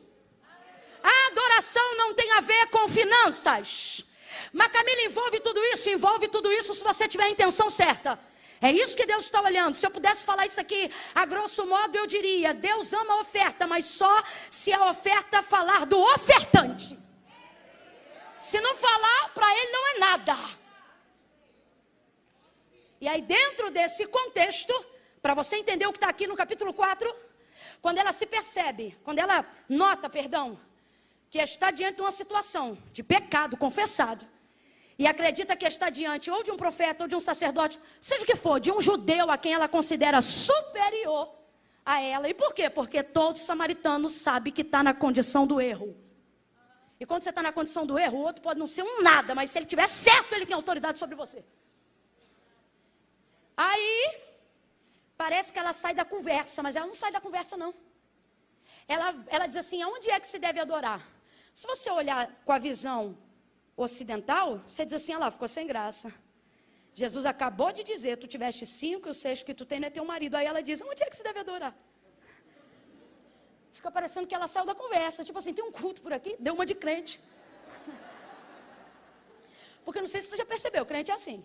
A adoração não tem a ver com finanças. Mas Camila, envolve tudo isso se você tiver a intenção certa. É isso que Deus está olhando. Se eu pudesse falar isso aqui, a grosso modo eu diria, Deus ama a oferta, mas só se a oferta falar do ofertante. Se não falar, para ele não é nada. E aí dentro desse contexto, para você entender o que está aqui no capítulo 4, quando ela se percebe, quando ela nota, que está diante de uma situação de pecado confessado, e acredita que está diante ou de um profeta ou de um sacerdote, seja o que for, de um judeu a quem ela considera superior a ela. E por quê? Porque todo samaritano sabe que está na condição do erro. E quando você está na condição do erro, o outro pode não ser um nada, mas se ele tiver certo, ele tem autoridade sobre você. Aí, parece que ela sai da conversa, mas ela não sai da conversa, não. Ela diz assim, aonde é que se deve adorar? Se você olhar com a visão ocidental, você diz assim, ficou sem graça. Jesus acabou de dizer, tu tiveste 5 e o 6 que tu tem não é teu marido. Aí ela diz, onde é que se deve adorar? Fica parecendo que ela saiu da conversa. Tipo assim, tem um culto por aqui, deu uma de crente. Porque não sei se tu já percebeu, crente é assim.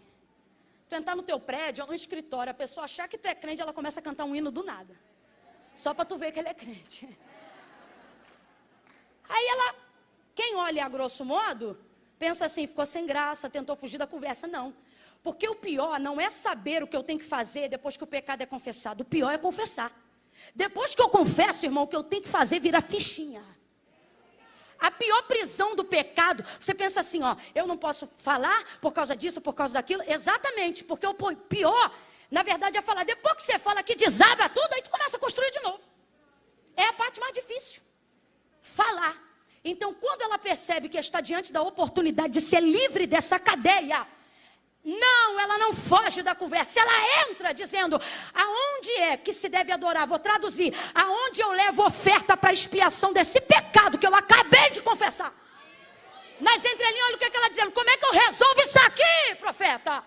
Tu entrar no teu prédio ou no escritório, a pessoa achar que tu é crente, ela começa a cantar um hino do nada. Só para tu ver que ele é crente. Aí quem olha a grosso modo, pensa assim, ficou sem graça, tentou fugir da conversa. Não. Porque o pior não é saber o que eu tenho que fazer depois que o pecado é confessado. O pior é confessar. Depois que eu confesso, irmão, o que eu tenho que fazer vira fichinha. A pior prisão do pecado, você pensa assim, eu não posso falar por causa disso, por causa daquilo. Exatamente, porque o pior, na verdade, é falar. Depois que você fala que desaba tudo, aí tu começa a construir de novo. É a parte mais difícil. Falar. Então, quando ela percebe que está diante da oportunidade de ser livre dessa cadeia, não, ela não foge da conversa, ela entra dizendo, aonde é que se deve adorar? Vou traduzir, aonde eu levo oferta para expiação desse pecado que eu acabei de confessar. Nas entrelinhas, olha o que ela está dizendo, como é que eu resolvo isso aqui, profeta?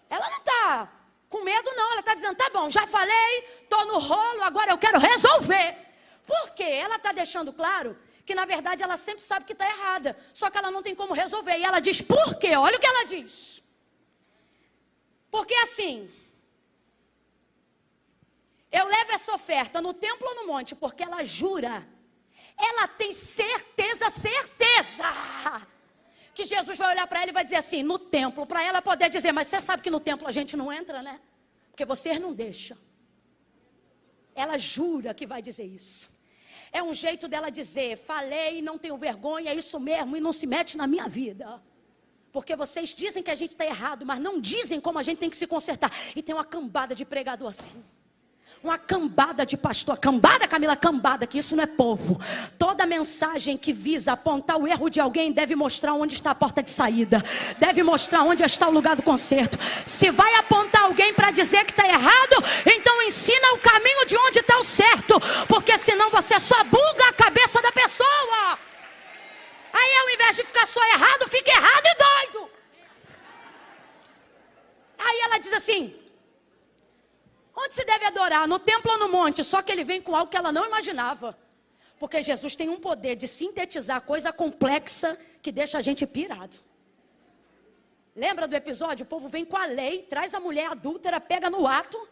Ela não está com medo não, ela está dizendo, tá bom, já falei, estou no rolo, agora eu quero resolver. Por quê? Ela está deixando claro que na verdade ela sempre sabe que está errada, só que ela não tem como resolver, e ela diz, por quê? Olha o que ela diz, porque assim, eu levo essa oferta no templo ou no monte, porque ela jura, ela tem certeza, que Jesus vai olhar para ela e vai dizer assim, no templo, para ela poder dizer, mas você sabe que no templo a gente não entra, né? Porque vocês não deixam. Ela jura que vai dizer isso. É um jeito dela dizer, falei, não tenho vergonha, é isso mesmo, e não se mete na minha vida. Porque vocês dizem que a gente está errado, mas não dizem como a gente tem que se consertar. E tem uma cambada de pregador assim. Uma cambada de pastor. Cambada, Camila, cambada, que isso não é povo. Toda mensagem que visa apontar o erro de alguém deve mostrar onde está a porta de saída. Deve mostrar onde está o lugar do conserto. Se vai apontar alguém para dizer que está errado, então ensina o caminho de onde está o certo. Porque senão você só buga a cabeça da pessoa. Aí ao invés de ficar só errado, fica errado e doido. Aí ela diz assim, onde se deve adorar? No templo ou no monte? Só que ele vem com algo que ela não imaginava. Porque Jesus tem um poder de sintetizar coisa complexa que deixa a gente pirado. Lembra do episódio? O povo vem com a lei, traz a mulher adúltera, pega no ato.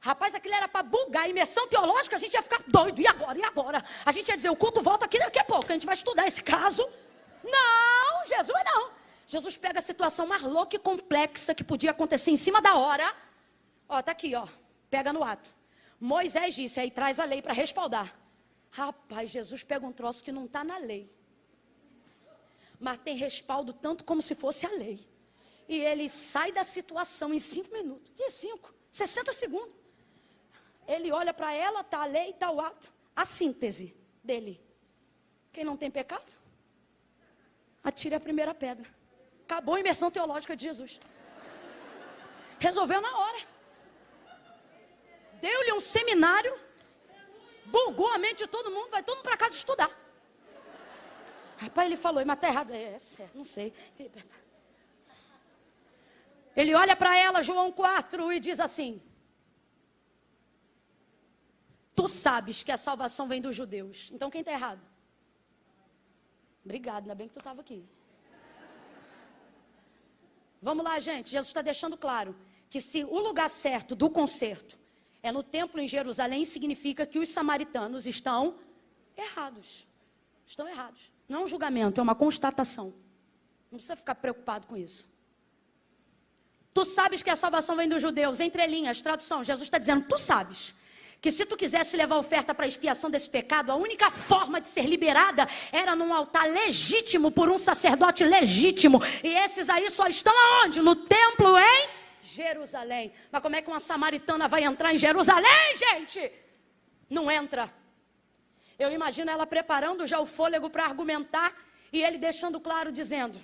Rapaz, aquilo era para bugar. Imersão teológica, a gente ia ficar doido. E agora? E agora? A gente ia dizer, o culto volta aqui daqui a pouco. A gente vai estudar esse caso. Não, Jesus não. Jesus pega a situação mais louca e complexa que podia acontecer em cima da hora. Tá aqui, pega no ato. Moisés disse, aí traz a lei para respaldar. Rapaz, Jesus pega um troço que não está na lei, mas tem respaldo tanto como se fosse a lei. E ele sai da situação em 5 minutos. Que 60 segundos. Ele olha para ela, está a lei, está o ato. A síntese dele. Quem não tem pecado, atire a primeira pedra. Acabou a imersão teológica de Jesus. Resolveu na hora. Deu-lhe um seminário, bugou a mente de todo mundo, vai todo mundo para casa estudar. Rapaz, ele falou, mas está errado. Não sei. Ele olha para ela, João 4, e diz assim, tu sabes que a salvação vem dos judeus. Então quem está errado? Obrigado, ainda bem que tu estava aqui. Vamos lá, gente. Jesus está deixando claro que se o lugar certo do concerto é no templo em Jerusalém, significa que os samaritanos estão errados. Estão errados. Não é um julgamento, é uma constatação. Não precisa ficar preocupado com isso. Tu sabes que a salvação vem dos judeus. Entre linhas, tradução, Jesus está dizendo, tu sabes que se tu quisesse levar oferta para a expiação desse pecado, a única forma de ser liberada era num altar legítimo, por um sacerdote legítimo. E esses aí só estão aonde? No templo em Jerusalém. Mas como é que uma samaritana vai entrar em Jerusalém, gente? Não entra. Eu imagino ela preparando já o fôlego para argumentar e ele deixando claro, dizendo,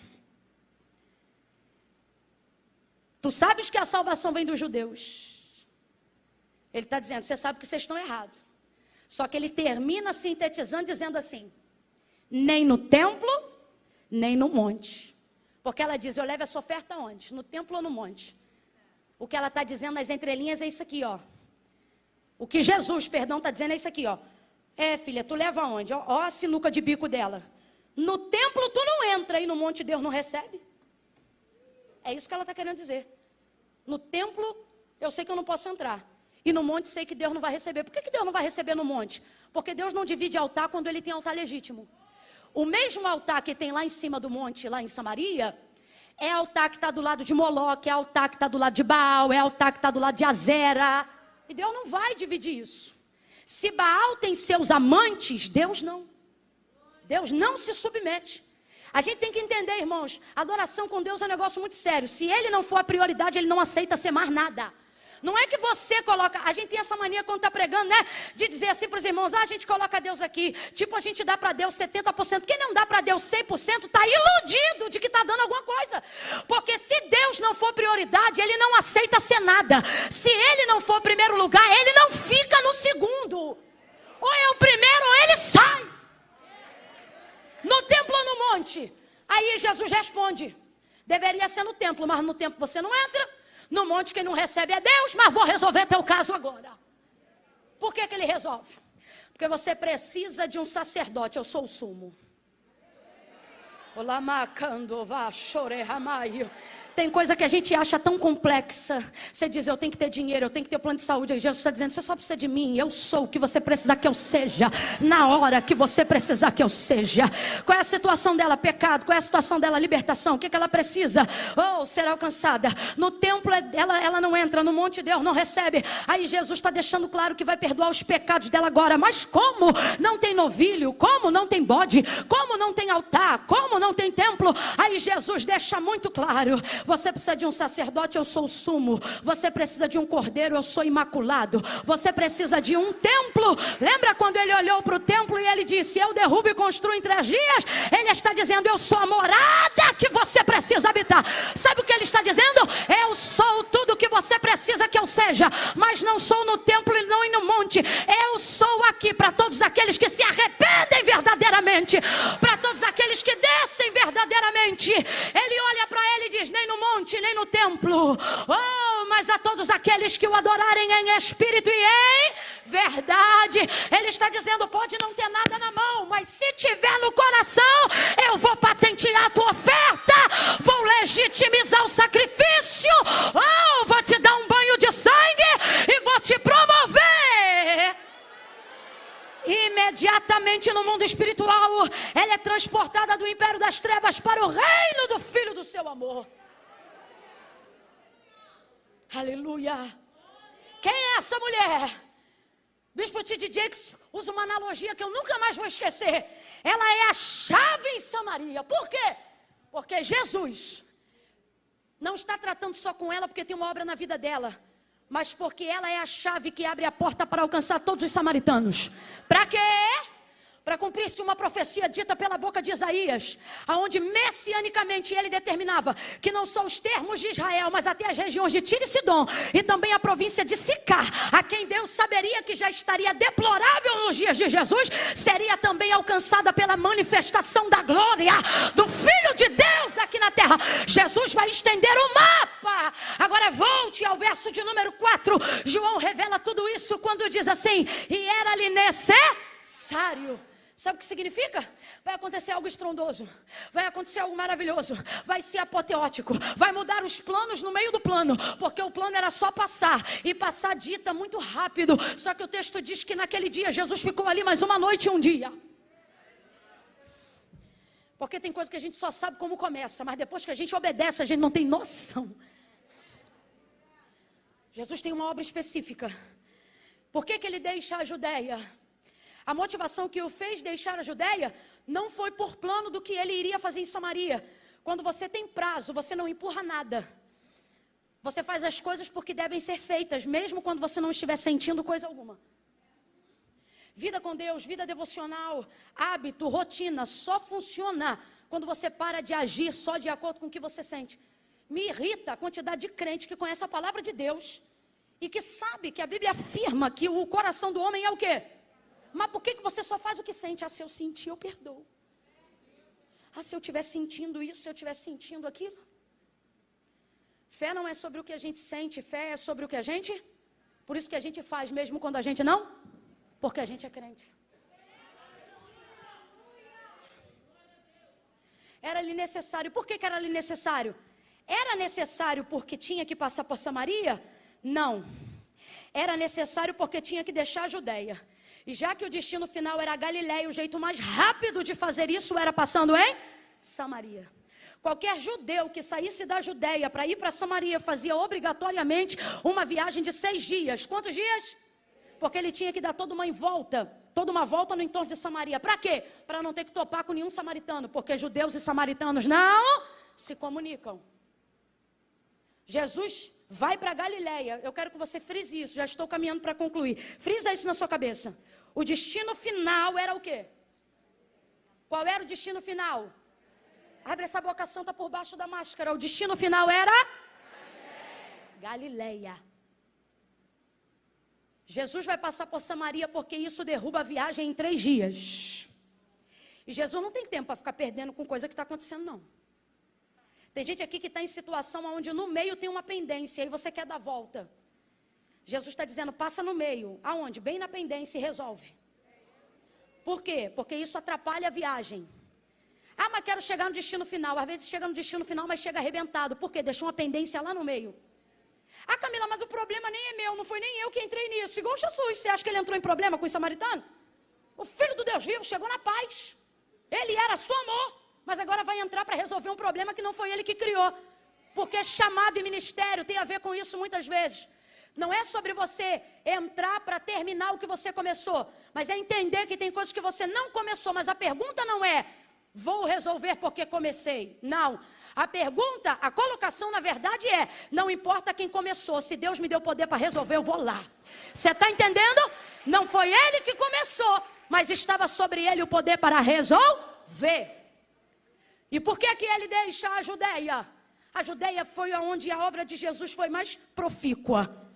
tu sabes que a salvação vem dos judeus. Ele está dizendo, você sabe que vocês estão errados. Só que ele termina sintetizando, dizendo assim, nem no templo, nem no monte. Porque ela diz, eu levo essa oferta onde? No templo ou no monte? O que ela está dizendo nas entrelinhas é isso aqui, ó. O que Jesus, perdão, está dizendo é isso aqui, ó. Filha, tu leva aonde? Ó a sinuca de bico dela. No templo tu não entra e no monte Deus não recebe. É isso que ela está querendo dizer. No templo eu sei que eu não posso entrar. E no monte sei que Deus não vai receber. Por que Deus não vai receber no monte? Porque Deus não divide altar quando ele tem altar legítimo. O mesmo altar que tem lá em cima do monte, lá em Samaria, é altar que está do lado de Moloque, é altar que está do lado de Baal, é altar que está do lado de Azera. E Deus não vai dividir isso. Se Baal tem seus amantes, Deus não. Deus não se submete. A gente tem que entender, irmãos, adoração com Deus é um negócio muito sério. Se ele não for a prioridade, ele não aceita ser mais nada. Não é que você coloca, a gente tem essa mania quando está pregando, né? De dizer assim para os irmãos, a gente coloca Deus aqui. Tipo, a gente dá para Deus 70%. Quem não dá para Deus 100% está iludido de que está dando alguma coisa. Porque se Deus não for prioridade, ele não aceita ser nada. Se ele não for primeiro lugar, ele não fica no segundo. Ou é o primeiro ou ele sai. No templo ou no monte? Aí Jesus responde, deveria ser no templo, mas no templo você não entra. No monte quem não recebe é Deus, mas vou resolver teu caso agora. Por que ele resolve? Porque você precisa de um sacerdote, eu sou o sumo. Tem coisa que a gente acha tão complexa. Você diz, eu tenho que ter dinheiro, eu tenho que ter plano de saúde. Aí Jesus está dizendo, você só precisa de mim. Eu sou o que você precisar que eu seja. Na hora que você precisar que eu seja. Qual é a situação dela? Pecado. Qual é a situação dela? Libertação. O que ela precisa? Ser alcançada. No templo ela não entra. No monte Deus não recebe. Aí Jesus está deixando claro que vai perdoar os pecados dela agora. Mas como não tem novilho? Como não tem bode? Como não tem altar? Como não tem templo? Aí Jesus deixa muito claro. Você precisa de um sacerdote, eu sou o sumo. Você precisa de um cordeiro, eu sou imaculado. Você precisa de um templo. Lembra quando ele olhou para o templo e ele disse, eu derrubo e construo em 3 dias? Ele está dizendo, eu sou a morada que você precisa habitar. Sabe o que ele está dizendo? Eu sou tudo que você precisa que eu seja. Mas não sou no templo e não no monte. Eu sou aqui para todos aqueles que se arrependem verdadeiramente. Para todos aqueles que descem verdadeiramente. Ele olha para ele e diz, nem no monte, nem no templo. Mas a todos aqueles que o adorarem em espírito e em verdade. Ele está dizendo, pode não ter nada na mão, mas se tiver no coração, eu vou patentear a tua oferta. Vou legitimizar o sacrifício. Vou te dar um banho de sangue e vou te promover. Imediatamente no mundo espiritual, ela é transportada do império das trevas para o reino do Filho do seu amor. Aleluia. Quem é essa mulher? Bispo T.D. Jakes usa uma analogia que eu nunca mais vou esquecer. Ela é a chave em Samaria. Por quê? Porque Jesus não está tratando só com ela porque tem uma obra na vida dela, mas porque ela é a chave que abre a porta para alcançar todos os samaritanos. Para quê? Para cumprir-se uma profecia dita pela boca de Isaías, aonde messianicamente ele determinava que não só os termos de Israel, mas até as regiões de Tiro e Sidom, e também a província de Sicar, a quem Deus saberia que já estaria deplorável nos dias de Jesus, seria também alcançada pela manifestação da glória do Filho de Deus aqui na terra. Jesus vai estender o mapa. Agora volte ao verso de número 4. João revela tudo isso quando diz assim, e era-lhe necessário. Sabe o que significa? Vai acontecer algo estrondoso, vai acontecer algo maravilhoso, vai ser apoteótico, vai mudar os planos no meio do plano, porque o plano era só passar, e passar dita muito rápido, só que o texto diz que naquele dia Jesus ficou ali mais uma noite e um dia. Porque tem coisa que a gente só sabe como começa, mas depois que a gente obedece, a gente não tem noção. Jesus tem uma obra específica. Por que ele deixa a Judeia? A motivação que o fez deixar a Judeia não foi por plano do que ele iria fazer em Samaria. Quando você tem prazo, você não empurra nada. Você faz as coisas porque devem ser feitas, mesmo quando você não estiver sentindo coisa alguma. Vida com Deus, vida devocional, hábito, rotina, só funciona quando você para de agir só de acordo com o que você sente. Me irrita a quantidade de crente que conhece a palavra de Deus e que sabe que a Bíblia afirma que o coração do homem é o quê? Mas por que você só faz o que sente? Se eu sentir, eu perdoo. Se eu estiver sentindo isso, se eu estiver sentindo aquilo. Fé não é sobre o que a gente sente, fé é sobre o que a gente... Por isso que a gente faz mesmo quando a gente não, porque a gente é crente. Era-lhe necessário. Por que era-lhe necessário? Era necessário porque tinha que passar por Samaria? Não. Era necessário porque tinha que deixar a Judeia. E já que o destino final era a Galileia, o jeito mais rápido de fazer isso era passando em Samaria. Qualquer judeu que saísse da Judeia para ir para Samaria fazia obrigatoriamente uma viagem de 6 dias. Quantos dias? Porque ele tinha que dar toda uma volta no entorno de Samaria. Para quê? Para não ter que topar com nenhum samaritano, porque judeus e samaritanos não se comunicam. Jesus vai para Galileia. Eu quero que você frise isso, já estou caminhando para concluir. Frisa isso na sua cabeça. O destino final era o quê? Qual era o destino final? Abre essa boca santa por baixo da máscara. O destino final era? Galileia. Jesus vai passar por Samaria porque isso derruba a viagem em 3 dias. E Jesus não tem tempo para ficar perdendo com coisa que está acontecendo, não. Tem gente aqui que está em situação onde no meio tem uma pendência e você quer dar volta. Jesus está dizendo, passa no meio. Aonde? Bem na pendência e resolve. Por quê? Porque isso atrapalha a viagem. Mas quero chegar no destino final. Às vezes chega no destino final, mas chega arrebentado. Por quê? Deixou uma pendência lá no meio. Camila, mas o problema nem é meu. Não foi nem eu que entrei nisso. Igual Jesus. Você acha que ele entrou em problema com o samaritano? O Filho do Deus vivo chegou na paz. Ele era só amor. Mas agora vai entrar para resolver um problema que não foi ele que criou. Porque chamado e ministério tem a ver com isso muitas vezes. Não é sobre você entrar para terminar o que você começou. Mas é entender que tem coisas que você não começou. Mas a pergunta não é... Vou resolver porque comecei. Não. A pergunta, a colocação na verdade é, não importa quem começou, se Deus me deu poder para resolver, eu vou lá. Você está entendendo? Não foi ele que começou, mas estava sobre ele o poder para resolver. E por que ele deixa a Judeia? A Judeia foi onde a obra de Jesus foi mais profícua.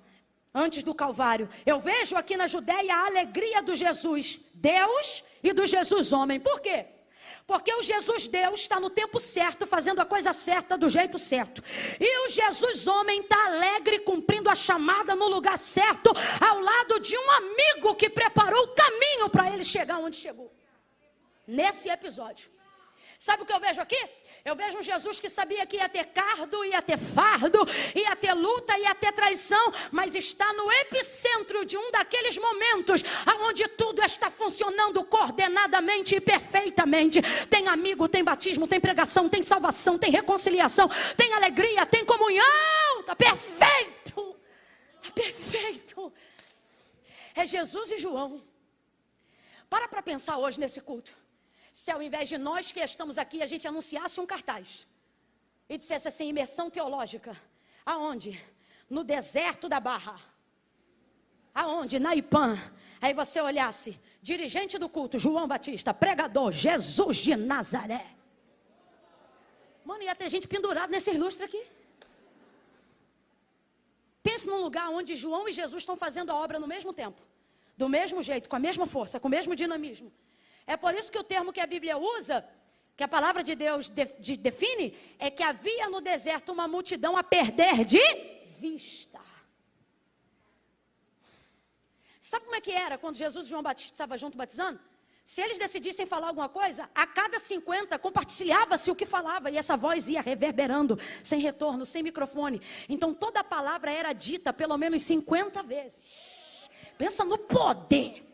Antes do Calvário. Eu vejo aqui na Judeia a alegria do Jesus Deus e do Jesus homem. Por quê? Porque o Jesus Deus está no tempo certo, fazendo a coisa certa do jeito certo. E o Jesus homem está alegre, cumprindo a chamada no lugar certo, ao lado de um amigo que preparou o caminho para ele chegar onde chegou. Nesse episódio. Sabe o que eu vejo aqui? Eu vejo um Jesus que sabia que ia ter cardo, ia ter fardo, ia ter luta, ia ter traição, mas está no epicentro de um daqueles momentos onde tudo está funcionando coordenadamente e perfeitamente. Tem amigo, tem batismo, tem pregação, tem salvação, tem reconciliação, tem alegria, tem comunhão. Está perfeito. Está perfeito. É Jesus e João. Para pensar hoje nesse culto. Se ao invés de nós que estamos aqui, a gente anunciasse um cartaz e dissesse assim, imersão teológica. Aonde? No deserto da Barra. Aonde? Na IPAM. Aí você olhasse, dirigente do culto, João Batista, pregador, Jesus de Nazaré. Mano, ia ter gente pendurada nesse lustre aqui. Pense num lugar onde João e Jesus estão fazendo a obra no mesmo tempo. Do mesmo jeito, com a mesma força, com o mesmo dinamismo. É por isso que o termo que a Bíblia usa, que a palavra de Deus define, é que havia no deserto uma multidão a perder de vista. Sabe como é que era quando Jesus e João Batista estavam juntos batizando? Se eles decidissem falar alguma coisa, a cada 50 compartilhava-se o que falava e essa voz ia reverberando, sem retorno, sem microfone. Então toda a palavra era dita pelo menos 50 vezes. Pensa no poder.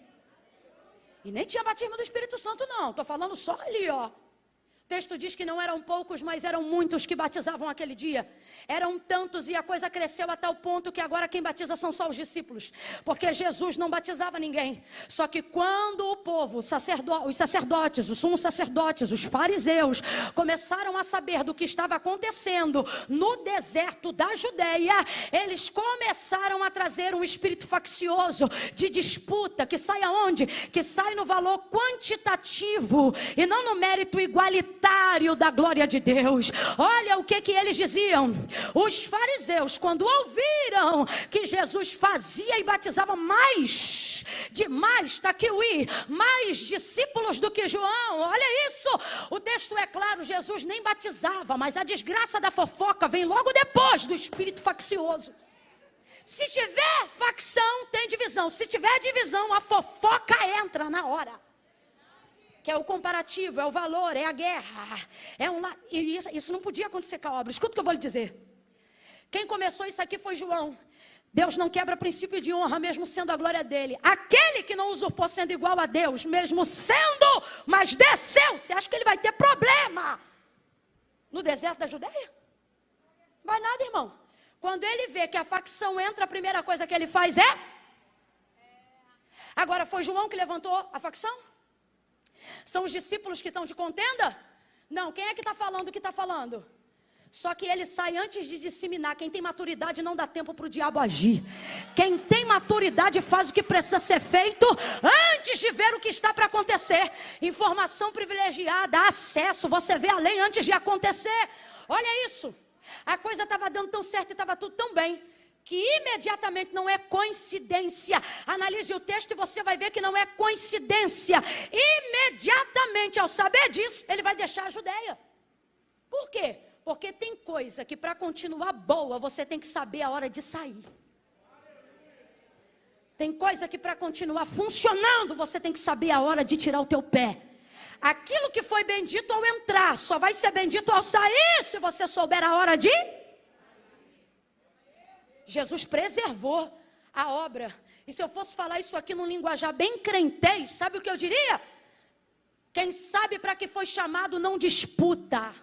E nem tinha batismo do Espírito Santo não, estou falando só ali, ó. O texto diz que não eram poucos, mas eram muitos que batizavam aquele dia. Eram tantos e a coisa cresceu a tal ponto que agora quem batiza são só os discípulos. Porque Jesus não batizava ninguém. Só que quando o povo, os sacerdotes, os sumos sacerdotes, os fariseus, começaram a saber do que estava acontecendo no deserto da Judeia, eles começaram a trazer um espírito faccioso de disputa, que sai aonde? Que sai no valor quantitativo e não no mérito igualitário inventário da glória de Deus. Olha o que eles diziam. Os fariseus, quando ouviram que Jesus fazia e batizava mais discípulos do que João, olha isso, o texto é claro, Jesus nem batizava, mas a desgraça da fofoca vem logo depois do espírito faccioso. Se tiver facção, tem divisão. Se tiver divisão, a fofoca entra na hora. Que é o comparativo, é o valor, é a guerra. E isso não podia acontecer com a obra. Escuta o que eu vou lhe dizer. Quem começou isso aqui foi João. Deus não quebra princípio de honra, mesmo sendo a glória dele. Aquele que não usurpou sendo igual a Deus, mesmo sendo, mas desceu. Você acha que ele vai ter problema no deserto da Judeia? Vai nada, irmão. Quando ele vê que a facção entra, a primeira coisa que ele faz é... Agora, foi João que levantou a facção? São os discípulos que estão de contenda? Não, quem é que está falando o que está falando? Só que ele sai antes de disseminar. Quem tem maturidade não dá tempo para o diabo agir. Quem tem maturidade faz o que precisa ser feito antes de ver o que está para acontecer. Informação privilegiada, acesso, você vê a lei antes de acontecer. Olha isso. A coisa estava dando tão certo e estava tudo tão bem, que imediatamente, não é coincidência. Analise o texto e você vai ver que não é coincidência. Imediatamente, ao saber disso, ele vai deixar a Judeia. Por quê? Porque tem coisa que para continuar boa, você tem que saber a hora de sair. Tem coisa que para continuar funcionando, você tem que saber a hora de tirar o teu pé. Aquilo que foi bendito ao entrar, só vai ser bendito ao sair, se você souber a hora de... Jesus preservou a obra. E se eu fosse falar isso aqui num linguajar bem crentez, sabe o que eu diria? Quem sabe para que foi chamado não disputa.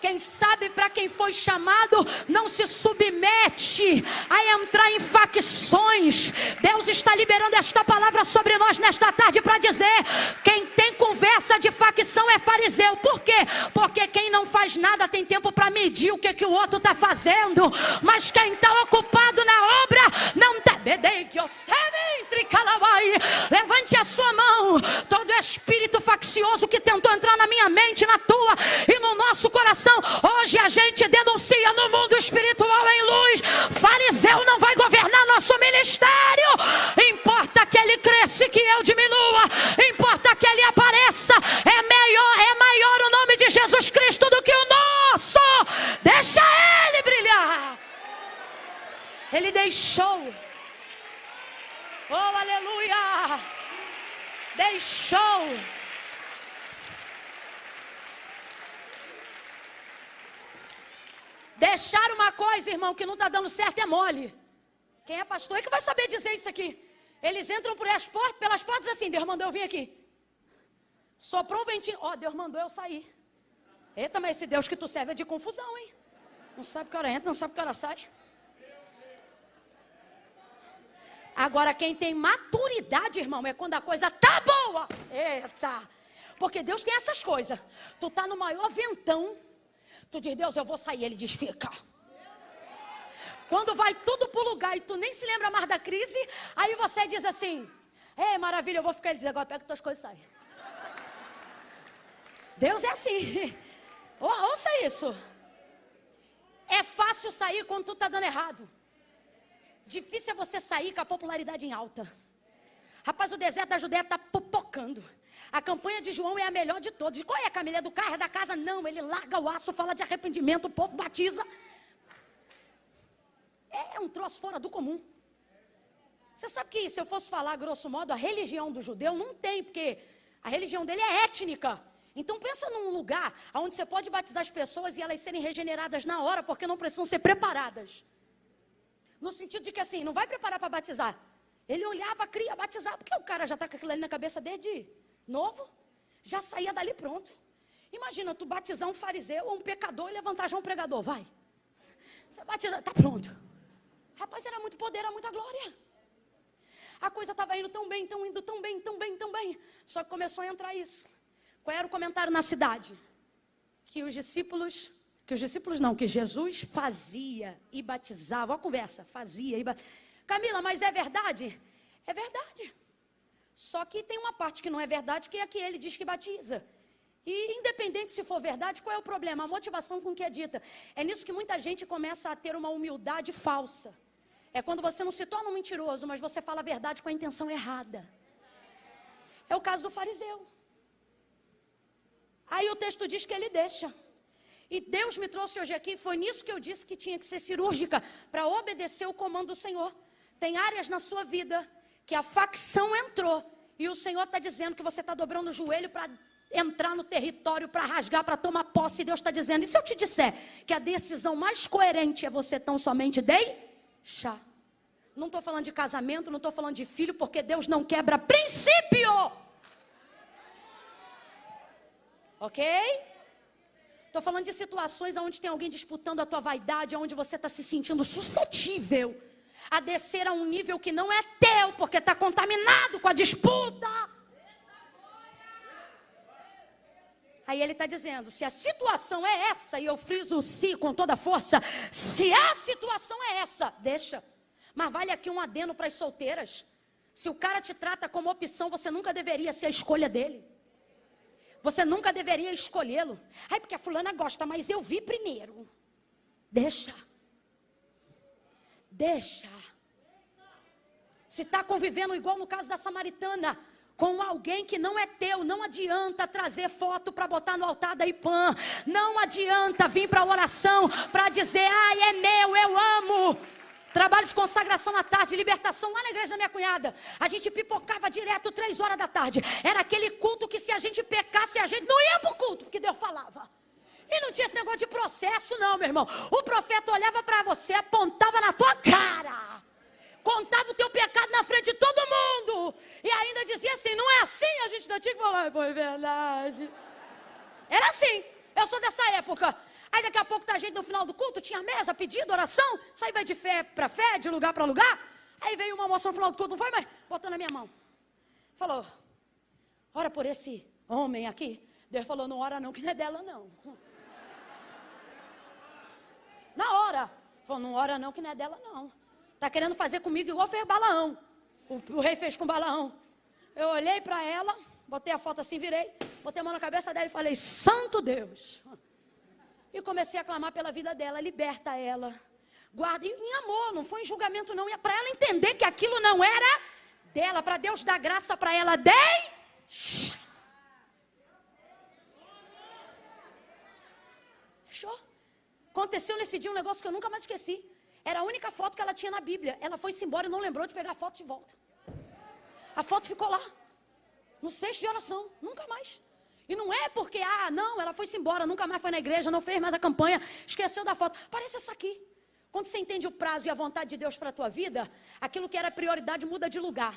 Quem sabe para quem foi chamado não se submete a entrar em facções. Deus está liberando esta palavra sobre nós nesta tarde para dizer: quem tem conversa de facção é fariseu. Por quê? Porque quem não faz nada tem tempo para medir o que o outro está fazendo. Mas quem está ocupado na obra não está. Levante a sua mão. Todo espírito faccioso que tentou entrar na minha mente, na tua e no nosso coração, hoje a gente denuncia no mundo espiritual em luz. Fariseu não vai governar nosso ministério. Importa que ele cresça e que eu diminua. Importa que ele apareça. É maior o nome de Jesus Cristo do que o nosso. Deixa ele brilhar. Ele deixou. Oh, aleluia. Deixou. Deixar uma coisa, irmão, que não está dando certo é mole. Quem é pastor é que vai saber dizer isso aqui. Eles entram pelas portas assim: Deus mandou eu vir aqui. Soprou um ventinho. Ó, Deus mandou eu sair. Eita, mas esse Deus que tu serve é de confusão, hein? Não sabe que hora entra, não sabe que hora sai. Agora, quem tem maturidade, irmão, é quando a coisa tá boa. Eita! Porque Deus tem essas coisas. Tu tá no maior ventão. Tu diz: Deus, eu vou sair. Ele diz: fica. Quando vai tudo pro lugar e tu nem se lembra mais da crise, aí você diz assim: maravilha, eu vou ficar. Ele diz: agora pega tuas coisas e sai. Deus é assim. Ouça isso. É fácil sair quando tu tá dando errado. Difícil é você sair com a popularidade em alta. Rapaz, o deserto da Judeia está popocando. A campanha de João é a melhor de todas. Qual é, Camila? É do carro, é da casa? Não, ele larga o aço, fala de arrependimento, o povo batiza. É um troço fora do comum. Você sabe que, se eu fosse falar grosso modo, a religião do judeu não tem, porque a religião dele é étnica. Então pensa num lugar onde você pode batizar as pessoas e elas serem regeneradas na hora, porque não precisam ser preparadas. No sentido de que assim, não vai preparar para batizar. Ele olhava, queria batizar, porque o cara já está com aquilo ali na cabeça desde novo, já saía dali pronto. Imagina tu batizar um fariseu ou um pecador e levantar já um pregador, vai. Você batiza, tá pronto. Rapaz, era muito poder, era muita glória. A coisa estava indo tão bem, indo tão bem, tão bem, tão bem. Só que começou a entrar isso. Qual era o comentário na cidade? Que Jesus fazia e batizava. Olha a conversa, fazia e batizava. Camila, mas é verdade? É verdade. Só que tem uma parte que não é verdade, que é a que ele diz que batiza. E independente se for verdade, qual é o problema? A motivação com que é dita. É nisso que muita gente começa a ter uma humildade falsa. É quando você não se torna um mentiroso, mas você fala a verdade com a intenção errada. É o caso do fariseu. Aí o texto diz que ele deixa. E Deus me trouxe hoje aqui, foi nisso que eu disse que tinha que ser cirúrgica, para obedecer o comando do Senhor. Tem áreas na sua vida que a facção entrou, e o Senhor está dizendo que você está dobrando o joelho para entrar no território, para rasgar, para tomar posse, e Deus está dizendo, e se eu te disser que a decisão mais coerente é você tão somente deixar? Não estou falando de casamento, não estou falando de filho, porque Deus não quebra princípio. Ok? Estou falando de situações onde tem alguém disputando a tua vaidade, onde você está se sentindo suscetível a descer a um nível que não é teu, porque está contaminado com a disputa. Aí ele está dizendo, se a situação é essa, e eu friso o si com toda força, se a situação é essa, deixa. Mas vale aqui um adendo para as solteiras. Se o cara te trata como opção, você nunca deveria ser a escolha dele. Você nunca deveria escolhê-lo. Ai, porque a fulana gosta, mas eu vi primeiro. Deixa. Deixa. Se está convivendo igual no caso da samaritana, com alguém que não é teu, não adianta trazer foto para botar no altar da IPAM. Não adianta vir para a oração para dizer, ai, é meu, eu amo. Trabalho de consagração à tarde, libertação lá na igreja da minha cunhada. A gente pipocava direto 3 horas da tarde. Era aquele culto que se a gente pecasse, a gente não ia para o culto, porque Deus falava. E não tinha esse negócio de processo não, meu irmão. O profeta olhava para você, apontava na tua cara. Contava o teu pecado na frente de todo mundo. E ainda dizia assim, não é assim? A gente ainda tinha que falar, foi verdade. Era assim, eu sou dessa época. Aí daqui a pouco tá a gente no final do culto, tinha mesa, pedido, oração. Isso aí vai de fé para fé, de lugar para lugar. Aí veio uma moça no final do culto, não foi, mas botou na minha mão. Falou, ora por esse homem aqui. Deus falou, não ora não, que não é dela não. Na hora. Falou, não ora não, que não é dela não. Tá querendo fazer comigo igual fez Balaão. O rei fez com Balaão. Eu olhei para ela, botei a foto assim, virei, botei a mão na cabeça dela e falei, santo Deus. E comecei a clamar pela vida dela, liberta ela, guarda, em amor, não foi em julgamento não, é para ela entender que aquilo não era dela, para Deus dar graça para ela, Deixou? Aconteceu nesse dia um negócio que eu nunca mais esqueci, era a única foto que ela tinha na Bíblia, ela foi-se embora e não lembrou de pegar a foto de volta, a foto ficou lá, no cesto de oração, nunca mais. E não é porque, não, ela foi-se embora, nunca mais foi na igreja, não fez mais a campanha, esqueceu da foto. Parece essa aqui. Quando você entende o prazo e a vontade de Deus para a tua vida, aquilo que era prioridade muda de lugar.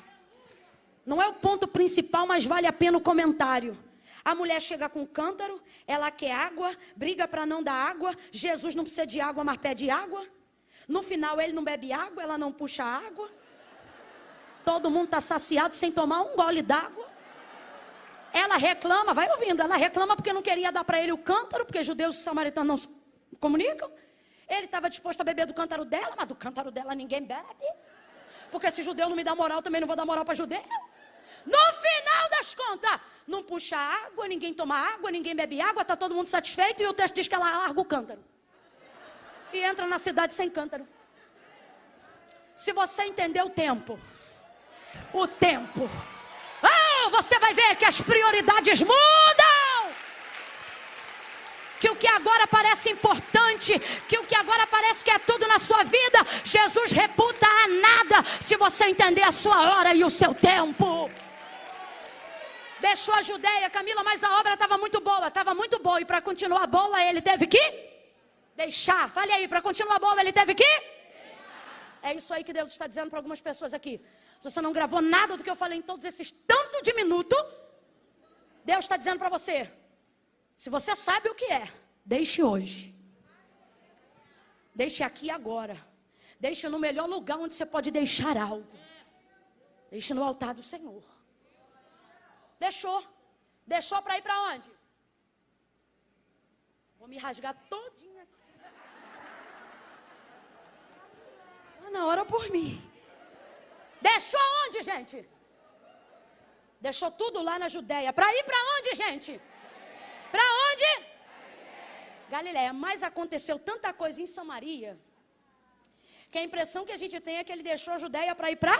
Não é o ponto principal, mas vale a pena o comentário. A mulher chega com um cântaro, ela quer água, briga para não dar água, Jesus não precisa de água, mas pede água. No final ele não bebe água, ela não puxa água. Todo mundo está saciado sem tomar um gole d'água. Ela reclama, vai ouvindo, ela reclama porque não queria dar para ele o cântaro, porque judeus e samaritanos não se comunicam. Ele estava disposto a beber do cântaro dela, mas do cântaro dela ninguém bebe. Porque se judeu não me dá moral, também não vou dar moral para judeu. No final das contas, não puxa água, ninguém toma água, ninguém bebe água, está todo mundo satisfeito e o texto diz que ela larga o cântaro. E entra na cidade sem cântaro. Se você entender o tempo, você vai ver que as prioridades mudam. Que o que agora parece importante, que o que agora parece que é tudo na sua vida, Jesus reputa a nada, se você entender a sua hora e o seu tempo. Deixou a Judeia, Camila, mas a obra estava muito boa, e para continuar boa ele teve que deixar. Fale aí, para continuar boa ele teve que deixar. É isso aí que Deus está dizendo para algumas pessoas aqui. Se você não gravou nada do que eu falei em todos esses tanto de minuto, Deus está dizendo para você, se você sabe o que é, deixe hoje. Deixe aqui agora. Deixe no melhor lugar onde você pode deixar algo. Deixe no altar do Senhor. Deixou. Deixou para ir para onde? Vou me rasgar todinha aqui. Ana, ora por mim. Deixou onde, gente? Deixou tudo lá na Judéia. Para ir para onde, gente? Para onde? Galileia. Mas aconteceu tanta coisa em Samaria, que a impressão que a gente tem é que ele deixou a Judéia para ir para...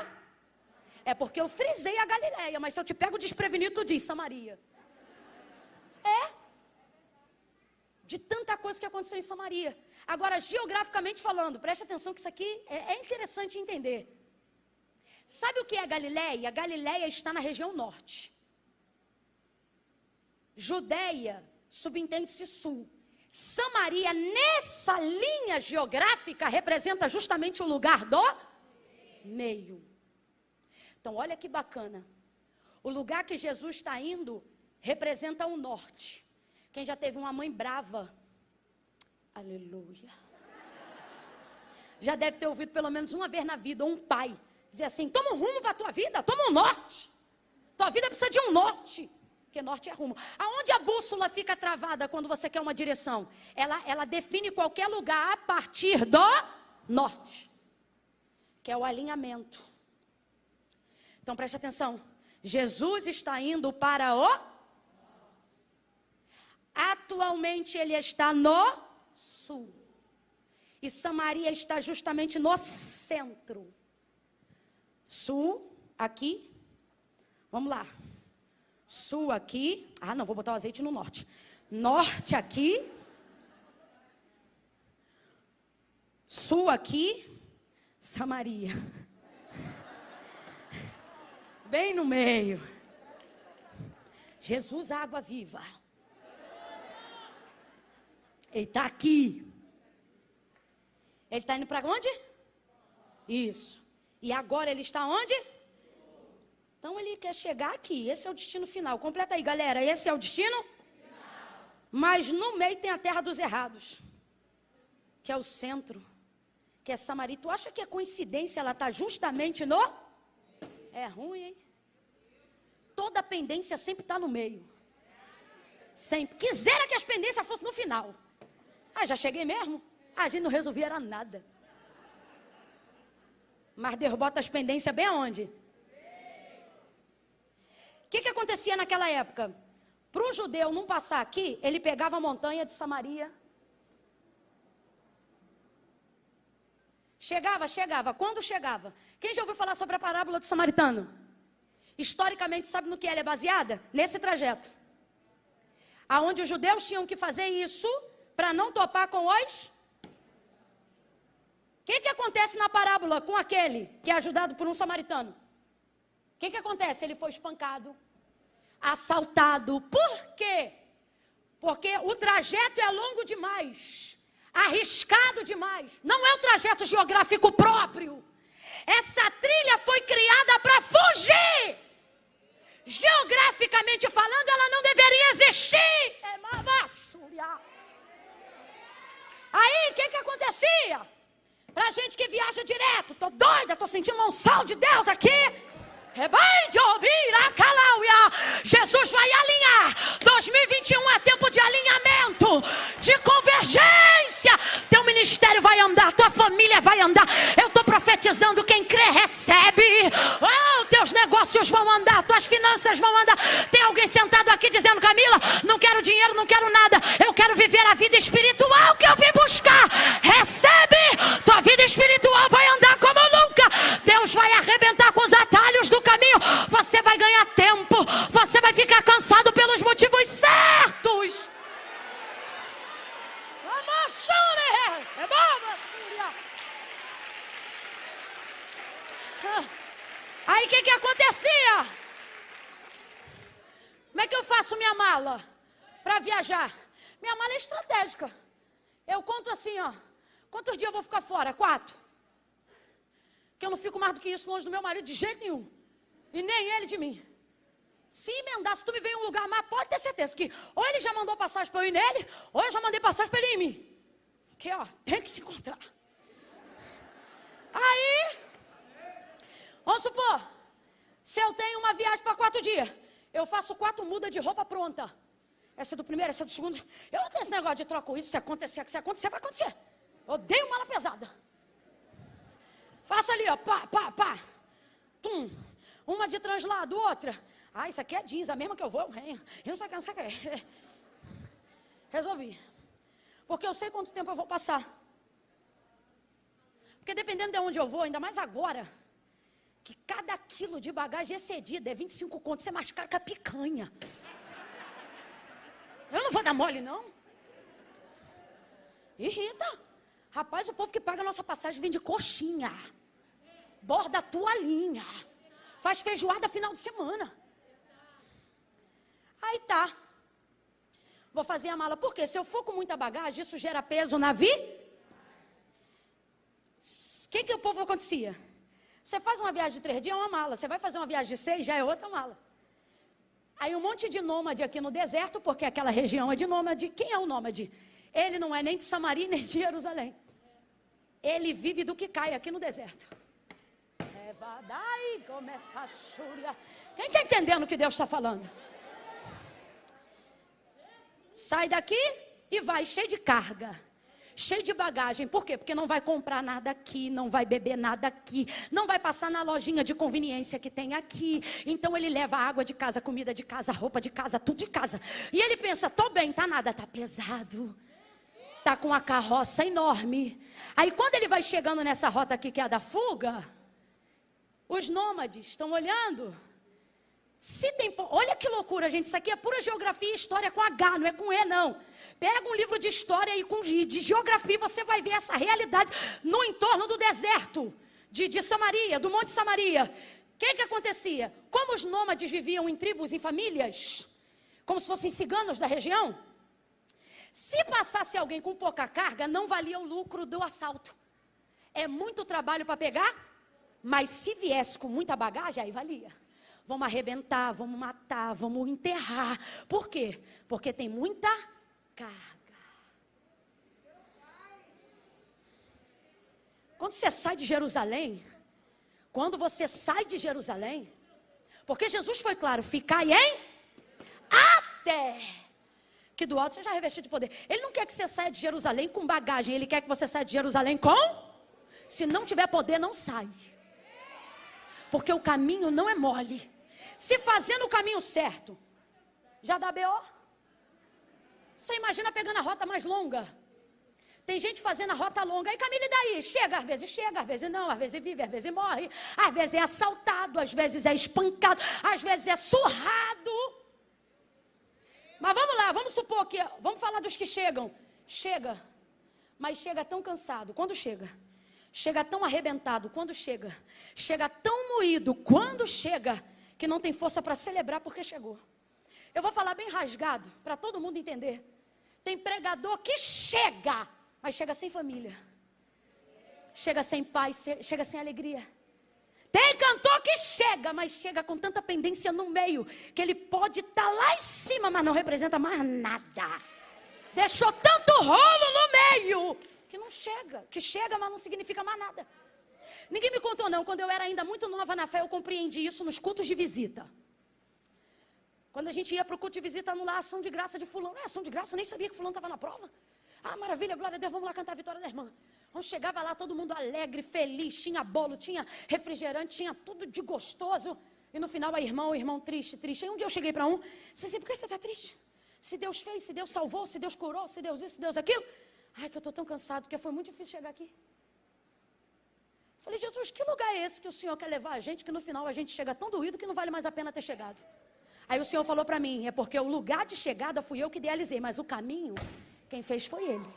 É porque eu frisei a Galileia, mas se eu te pego desprevenido, tu diz Samaria. De tanta coisa que aconteceu em Samaria. Agora, geograficamente falando, preste atenção que isso aqui é interessante entender. Sabe o que é Galileia? Galileia está na região norte. Judéia, subentende-se sul. Samaria, nessa linha geográfica, representa justamente o lugar do meio. Então, olha que bacana. O lugar que Jesus está indo representa o norte. Quem já teve uma mãe brava? Aleluia. Já deve ter ouvido pelo menos uma vez na vida, ou um pai dizer assim: toma um rumo para a tua vida, toma um norte. Tua vida precisa de um norte. Porque norte é rumo. Aonde a bússola fica travada quando você quer uma direção? Ela define qualquer lugar a partir do norte, que é o alinhamento. Então preste atenção. Jesus está indo para o... Atualmente ele está no sul. E Samaria está justamente no centro. Sul, aqui. Vamos lá. Sul aqui. Ah, não, vou botar o azeite no norte. Norte aqui. Sul aqui. Samaria. Bem no meio. Jesus, água viva. Ele está aqui. Ele está indo para onde? Isso. E agora ele está onde? Então ele quer chegar aqui. Esse é o destino final. Completa aí, galera. Esse é o destino final. Mas no meio tem a terra dos errados, que é o centro, que é Samaria. Tu acha que é coincidência ela está justamente no... É ruim, hein? Toda pendência sempre está no meio. Sempre. Quisera que as pendências fossem no final. Ah, já cheguei mesmo? Ah, a gente não resolvia era nada. Mas Deus bota as pendências bem aonde? O que acontecia naquela época? Para o judeu não passar aqui, ele pegava a montanha de Samaria. Chegava. Quando chegava? Quem já ouviu falar sobre a parábola do samaritano? Historicamente, sabe no que ela é baseada? Nesse trajeto. Aonde os judeus tinham que fazer isso para não topar com os... O que acontece na parábola com aquele que é ajudado por um samaritano? O que acontece? Ele foi espancado, assaltado. Por quê? Porque o trajeto é longo demais, arriscado demais. Não é um trajeto geográfico próprio. Essa trilha foi criada para fugir. Geograficamente falando, ela não deveria existir. Aí, o que acontecia? Pra gente que viaja direto, tô doida, tô sentindo uma unção de Deus aqui. Jesus vai alinhar. 2021 é tempo de alinhamento, de convergência. Teu ministério vai andar, tua família vai andar. Eu estou profetizando, quem crê recebe. Oh, teus negócios vão andar, tuas finanças vão andar. Tem alguém sentado aqui dizendo: Camila, não quero dinheiro, não quero nada. Eu quero viver a vida espiritual que eu vim buscar. Recebe, tua vida espiritual vai andar como nunca. Deus vai arrebentar com os atalhos do caminho. Você vai ganhar tempo. Você vai ficar cansado pelos motivos certos. Aí o que acontecia? Como é que eu faço minha mala para viajar? Minha mala é estratégica. Eu conto assim, ó. Quantos dias eu vou ficar fora? 4. Que eu não fico mais do que isso longe do meu marido de jeito nenhum. E nem ele de mim. Se emendar, se tu me veio em um lugar mais, pode ter certeza que ou ele já mandou passagem para eu ir nele, ou eu já mandei passagem para ele ir em mim. Que ó, tem que se encontrar. Aí, vamos supor, se eu tenho uma viagem para 4 dias, eu faço 4 mudas de roupa pronta. Essa é do primeiro, essa é do segundo. Eu não tenho esse negócio de troco isso, se acontecer, vai acontecer. Eu odeio mala pesada. Faça ali, ó, pá. Tum. Uma de translado, outra. Ah, isso aqui é jeans, a mesma que eu vou, eu venho. Eu não sei o que. Resolvi. Porque eu sei quanto tempo eu vou passar. Porque dependendo de onde eu vou, ainda mais agora, que cada quilo de bagagem excedida é 25 contos, isso é mais caro que a picanha. Eu não vou dar mole, não. Irrita. Rapaz, o povo que paga a nossa passagem vende coxinha, borda toalhinha, faz feijoada final de semana. Aí tá. Vou fazer a mala. Por quê? Se eu for com muita bagagem, isso gera peso na vida. O que o povo acontecia? Você faz uma viagem de 3 dias, é uma mala. Você vai fazer uma viagem de 6, já é outra mala. Aí um monte de nômade aqui no deserto, porque aquela região é de nômade. Quem é o nômade? Ele não é nem de Samaria, nem de Jerusalém. Ele vive do que cai aqui no deserto. Quem está entendendo o que Deus está falando? Sai daqui e vai cheio de carga, cheio de bagagem. Por quê? Porque não vai comprar nada aqui, não vai beber nada aqui, não vai passar na lojinha de conveniência que tem aqui. Então ele leva água de casa, comida de casa, roupa de casa, tudo de casa. E ele pensa, tô bem, tá nada, tá pesado. Tá com a carroça enorme. Aí quando ele vai chegando nessa rota aqui que é a da fuga, os nômades estão olhando. Se tem, olha que loucura, gente. Isso aqui é pura geografia e história com H, não é com E, não. Pega um livro de história e de geografia, você vai ver essa realidade no entorno do deserto de Samaria, do Monte Samaria. O que acontecia? Como os nômades viviam em tribos, em famílias, como se fossem ciganos da região, se passasse alguém com pouca carga, não valia o lucro do assalto. É muito trabalho para pegar, mas se viesse com muita bagagem, aí valia. Vamos arrebentar, vamos matar, vamos enterrar. Por quê? Porque tem muita carga. Quando você sai de Jerusalém, porque Jesus foi claro, ficai em até que do alto seja revestido de poder. Ele não quer que você saia de Jerusalém com bagagem, ele quer que você saia de Jerusalém com... Se não tiver poder, não sai. Porque o caminho não é mole. Se fazendo o caminho certo, já dá B.O. Você imagina pegando a rota mais longa. Tem gente fazendo a rota longa. Aí, Camila, e daí? Chega, às vezes não, às vezes vive, às vezes morre. Às vezes é assaltado, às vezes é espancado, às vezes é surrado. Mas vamos lá, vamos supor que... Vamos falar dos que chegam. Chega, mas chega tão cansado. Quando chega? Chega tão arrebentado. Quando chega? Chega tão moído. Quando chega? Que não tem força para celebrar porque chegou. Eu vou falar bem rasgado, para todo mundo entender. Tem pregador que chega, mas chega sem família. Chega sem paz, chega sem alegria. Tem cantor que chega, mas chega com tanta pendência no meio, que ele pode estar lá em cima, mas não representa mais nada. Deixou tanto rolo no meio, que não chega. Que chega, mas não significa mais nada. Ninguém me contou não, quando eu era ainda muito nova na fé, eu compreendi isso nos cultos de visita. Quando a gente ia para o culto de visita anular a ação de graça de fulano. É ação de graça, nem sabia que fulano estava na prova. Ah, maravilha, glória a Deus, vamos lá cantar a vitória da irmã. Quando chegava lá, todo mundo alegre, feliz, tinha bolo, tinha refrigerante, tinha tudo de gostoso. E no final a irmã, o irmão triste. Aí um dia eu cheguei para um, disse, por que você está triste? Se Deus fez, se Deus salvou, se Deus curou, se Deus isso, se Deus aquilo. Ai, que eu estou tão cansado, porque foi muito difícil chegar aqui. Falei, Jesus, que lugar é esse que o Senhor quer levar a gente, que no final a gente chega tão doído que não vale mais a pena ter chegado? Aí o Senhor falou para mim, é porque o lugar de chegada fui eu que idealizei, mas o caminho, quem fez foi Ele.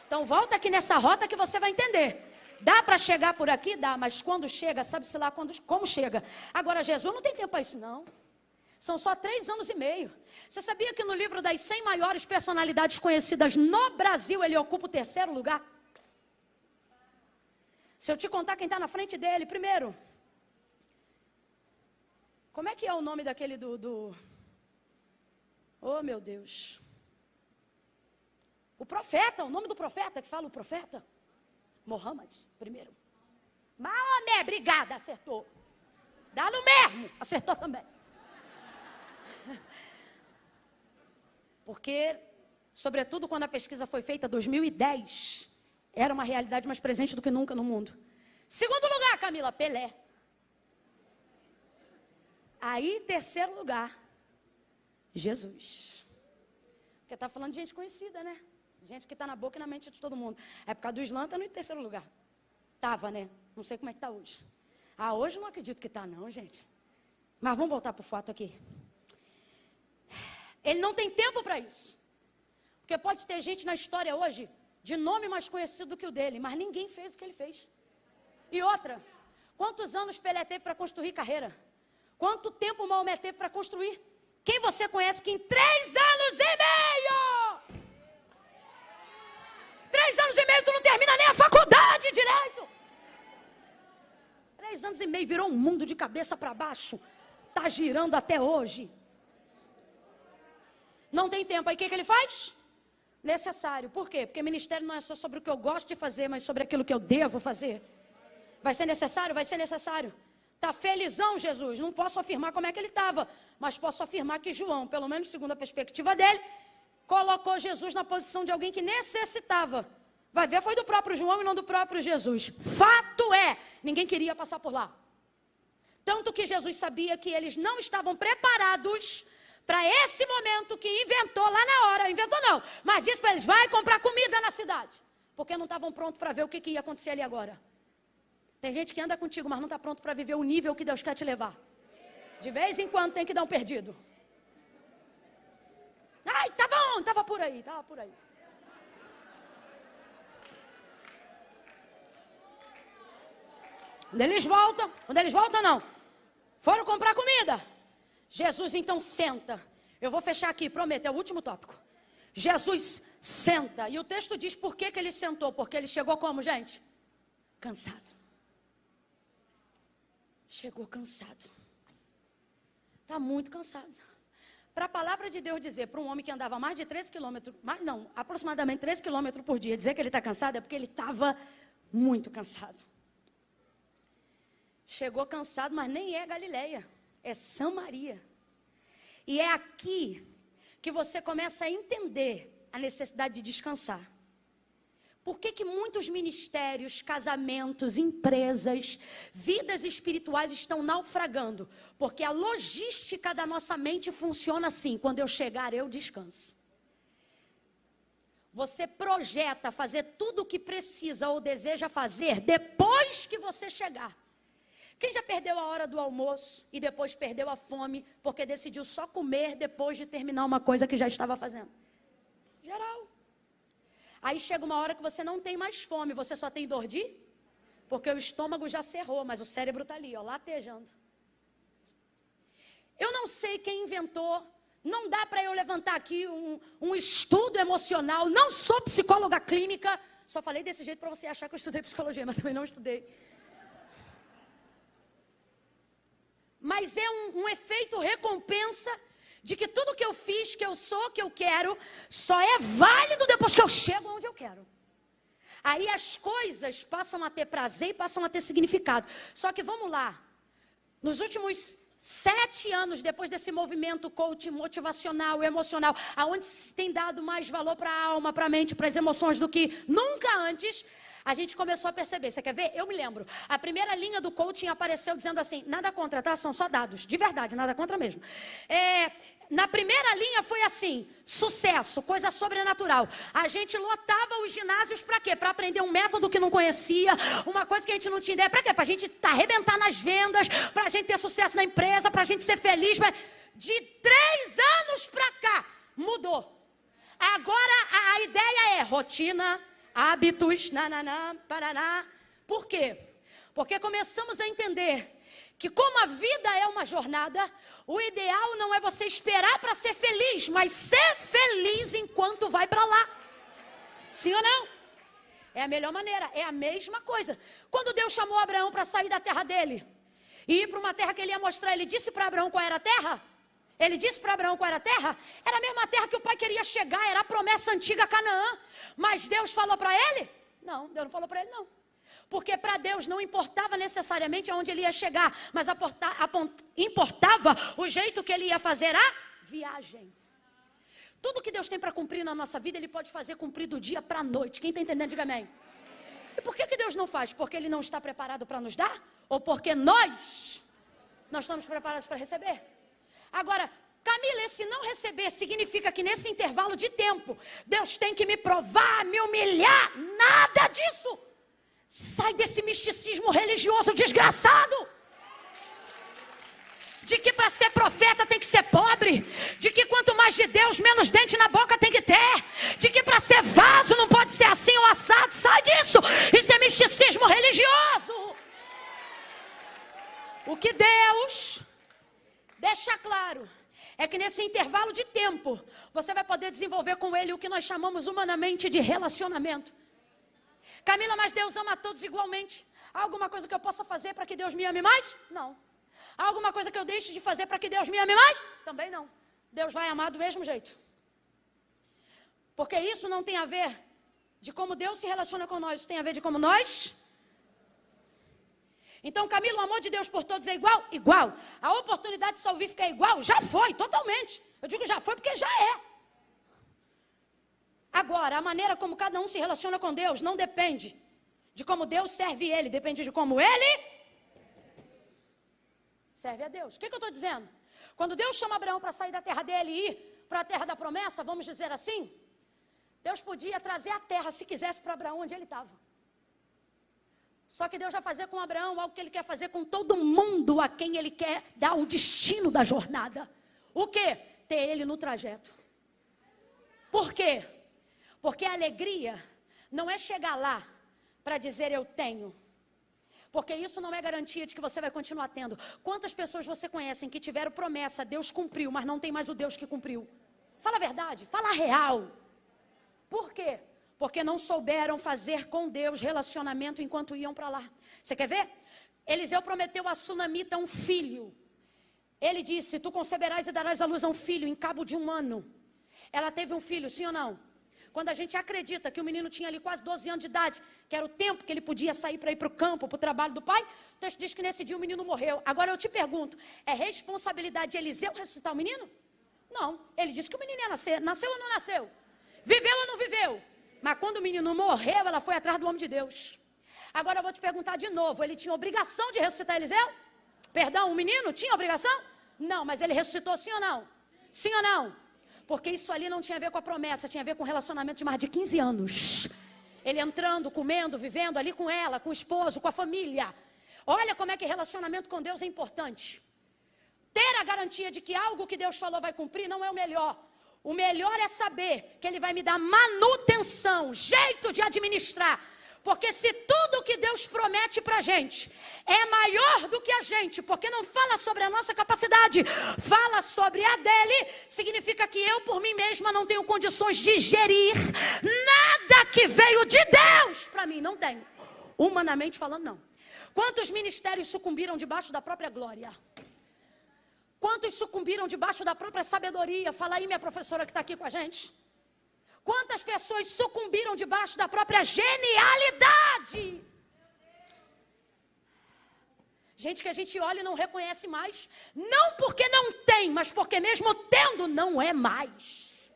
Então volta aqui nessa rota que você vai entender. Dá para chegar por aqui? Dá, mas quando chega, sabe-se lá como chega. Agora Jesus não tem tempo para isso não. São só 3 anos e meio. Você sabia que no livro das 100 maiores personalidades conhecidas no Brasil, ele ocupa o 3º lugar? Se eu te contar quem está na frente dele, primeiro, como é que é o nome daquele Oh, meu Deus. O profeta, o nome do profeta, que fala o profeta? Mohammed, primeiro. Maomé, obrigada, acertou. Dá no mesmo, acertou também. Porque, sobretudo quando a pesquisa foi feita em 2010, era uma realidade mais presente do que nunca no mundo. Segundo lugar, Camila, Pelé. Aí, terceiro lugar, Jesus. Porque está falando de gente conhecida, né? Gente que está na boca e na mente de todo mundo. A época do Islã está no terceiro lugar. Estava, né? Não sei como é que está hoje. Hoje não acredito que está não, gente. Mas vamos voltar para o fato aqui. Ele não tem tempo para isso. Porque pode ter gente na história hoje de nome mais conhecido do que o dele, mas ninguém fez o que ele fez. E outra, quantos anos Pelé teve para construir carreira? Quanto tempo Maomé teve para construir? Quem você conhece que em 3 anos e meio... 3 anos e meio tu não termina nem a faculdade direito. 3 anos e meio virou um mundo de cabeça para baixo. Está girando até hoje. Não tem tempo. Aí o que ele faz? Necessário. Por quê? Porque ministério não é só sobre o que eu gosto de fazer, mas sobre aquilo que eu devo fazer. Vai ser necessário? Vai ser necessário. Está felizão, Jesus? Não posso afirmar como é que ele estava, mas posso afirmar que João, pelo menos segundo a perspectiva dele, colocou Jesus na posição de alguém que necessitava. Vai ver, foi do próprio João e não do próprio Jesus. Fato é, ninguém queria passar por lá. Tanto que Jesus sabia que eles não estavam preparados para esse momento que inventou lá na hora. Inventou não, mas disse para eles, vai comprar comida na cidade. Porque não estavam prontos para ver o que ia acontecer ali agora. Tem gente que anda contigo, mas não está pronto para viver o nível que Deus quer te levar. De vez em quando tem que dar um perdido. Ai, estava onde? Estava por aí, estava por aí. Quando eles voltam não. Foram comprar comida. Jesus então senta. Eu vou fechar aqui, prometo, é o último tópico. Jesus senta. E o texto diz por que ele sentou. Porque ele chegou como, gente? Cansado. Chegou cansado. Está muito cansado. Para a palavra de Deus dizer para um homem que andava mais de 13 quilômetros, aproximadamente 13 quilômetros por dia, dizer que ele está cansado é porque ele estava muito cansado. Chegou cansado, mas nem é Galileia, é Samaria. E é aqui que você começa a entender a necessidade de descansar. Por que muitos ministérios, casamentos, empresas, vidas espirituais estão naufragando? Porque a logística da nossa mente funciona assim, quando eu chegar eu descanso. Você projeta fazer tudo o que precisa ou deseja fazer depois que você chegar. Quem já perdeu a hora do almoço e depois perdeu a fome porque decidiu só comer depois de terminar uma coisa que já estava fazendo? Geral. Aí chega uma hora que você não tem mais fome, você só tem dor de? Porque o estômago já cerrou, mas o cérebro está ali, ó, latejando. Eu não sei quem inventou, não dá para eu levantar aqui um estudo emocional, não sou psicóloga clínica, só falei desse jeito para você achar que eu estudei psicologia, mas também não estudei. Mas é um efeito recompensa de que tudo que eu fiz, que eu sou, que eu quero, só é válido depois que eu chego onde eu quero. Aí as coisas passam a ter prazer e passam a ter significado. Só que vamos lá, nos últimos 7 anos, depois desse movimento coaching motivacional e emocional, aonde se tem dado mais valor para a alma, para a mente, para as emoções do que nunca antes, a gente começou a perceber. Você quer ver? Eu me lembro. A primeira linha do coaching apareceu dizendo assim, nada contra, tá? São só dados. De verdade, nada contra mesmo. Na primeira linha foi assim, sucesso, coisa sobrenatural. A gente lotava os ginásios para quê? Para aprender um método que não conhecia, uma coisa que a gente não tinha ideia. Para quê? Para a gente arrebentar nas vendas, para a gente ter sucesso na empresa, para a gente ser feliz. De 3 anos para cá, mudou. Agora a ideia é rotina, hábitos, paraná. Por quê? Porque começamos a entender que como a vida é uma jornada, o ideal não é você esperar para ser feliz, mas ser feliz enquanto vai para lá. Sim ou não? É a melhor maneira, é a mesma coisa. Quando Deus chamou Abraão para sair da terra dele e ir para uma terra que ele ia mostrar, ele disse para Abraão qual era a terra? Ele disse para Abraão qual era a terra? Era a mesma terra que o pai queria chegar, era a promessa antiga Canaã. Mas Deus falou para ele? Não, Deus não falou para ele não. Porque para Deus não importava necessariamente aonde ele ia chegar, mas importava o jeito que ele ia fazer a viagem. Tudo que Deus tem para cumprir na nossa vida, Ele pode fazer cumprir do dia para a noite. Quem está entendendo, diga amém. E por que Deus não faz? Porque Ele não está preparado para nos dar? Ou porque nós não estamos preparados para receber? Agora, Camila, esse não receber significa que nesse intervalo de tempo, Deus tem que me provar, me humilhar. Nada disso. Sai desse misticismo religioso desgraçado. De que para ser profeta tem que ser pobre. De que quanto mais de Deus, menos dente na boca tem que ter. De que para ser vaso não pode ser assim ou assado. Sai disso. Isso é misticismo religioso. O que Deus deixa claro é que nesse intervalo de tempo, você vai poder desenvolver com Ele o que nós chamamos humanamente de relacionamento. Camila, mas Deus ama a todos igualmente. Há alguma coisa que eu possa fazer para que Deus me ame mais? Não. Há alguma coisa que eu deixe de fazer para que Deus me ame mais? Também não. Deus vai amar do mesmo jeito. Porque isso não tem a ver de como Deus se relaciona com nós, isso tem a ver de como nós. Então, Camila, o amor de Deus por todos é igual? Igual. A oportunidade salvífica é igual? Já foi, totalmente. Eu digo já foi porque já é. Agora, a maneira como cada um se relaciona com Deus não depende de como Deus serve Ele, depende de como Ele serve a Deus. O que eu estou dizendo? Quando Deus chama Abraão para sair da terra dele e ir para a terra da promessa, vamos dizer assim, Deus podia trazer a terra, se quisesse, para Abraão onde ele estava. Só que Deus vai fazer com Abraão algo que Ele quer fazer com todo mundo a quem Ele quer dar o destino da jornada. O quê? Ter Ele no trajeto. Por quê? Porque a alegria não é chegar lá para dizer eu tenho. Porque isso não é garantia de que você vai continuar tendo. Quantas pessoas você conhece que tiveram promessa, Deus cumpriu, mas não tem mais o Deus que cumpriu? Fala a verdade, fala a real. Por quê? Porque não souberam fazer com Deus relacionamento enquanto iam para lá. Você quer ver? Eliseu prometeu a Sunamita um filho. Ele disse, tu conceberás e darás à luz a um filho em cabo de 1 ano. Ela teve um filho, sim ou não? Quando a gente acredita que o menino tinha ali quase 12 anos de idade, que era o tempo que ele podia sair para ir para o campo, para o trabalho do pai, o texto diz que nesse dia o menino morreu. Agora eu te pergunto, é responsabilidade de Eliseu ressuscitar o menino? Não, ele disse que o menino ia nascer. Nasceu ou não nasceu? Viveu ou não viveu? Mas quando o menino morreu, ela foi atrás do homem de Deus. Agora eu vou te perguntar de novo, ele tinha obrigação de ressuscitar Eliseu? Perdão, o menino tinha obrigação? Não, mas ele ressuscitou sim ou não? Sim ou não? Porque isso ali não tinha a ver com a promessa, tinha a ver com um relacionamento de mais de 15 anos. Ele entrando, comendo, vivendo ali com ela, com o esposo, com a família. Olha como é que relacionamento com Deus é importante. Ter a garantia de que algo que Deus falou vai cumprir não é o melhor. O melhor é saber que Ele vai me dar manutenção, jeito de administrar. Porque se tudo que Deus promete para a gente é maior do que a gente, porque não fala sobre a nossa capacidade, fala sobre a dele, significa que eu por mim mesma não tenho condições de gerir nada que veio de Deus para mim, não tenho. Humanamente falando, não. Quantos ministérios sucumbiram debaixo da própria glória? Quantos sucumbiram debaixo da própria sabedoria? Fala aí, minha professora que está aqui com a gente. Quantas pessoas sucumbiram debaixo da própria genialidade? Gente que a gente olha e não reconhece mais. Não porque não tem, mas porque mesmo tendo não é mais.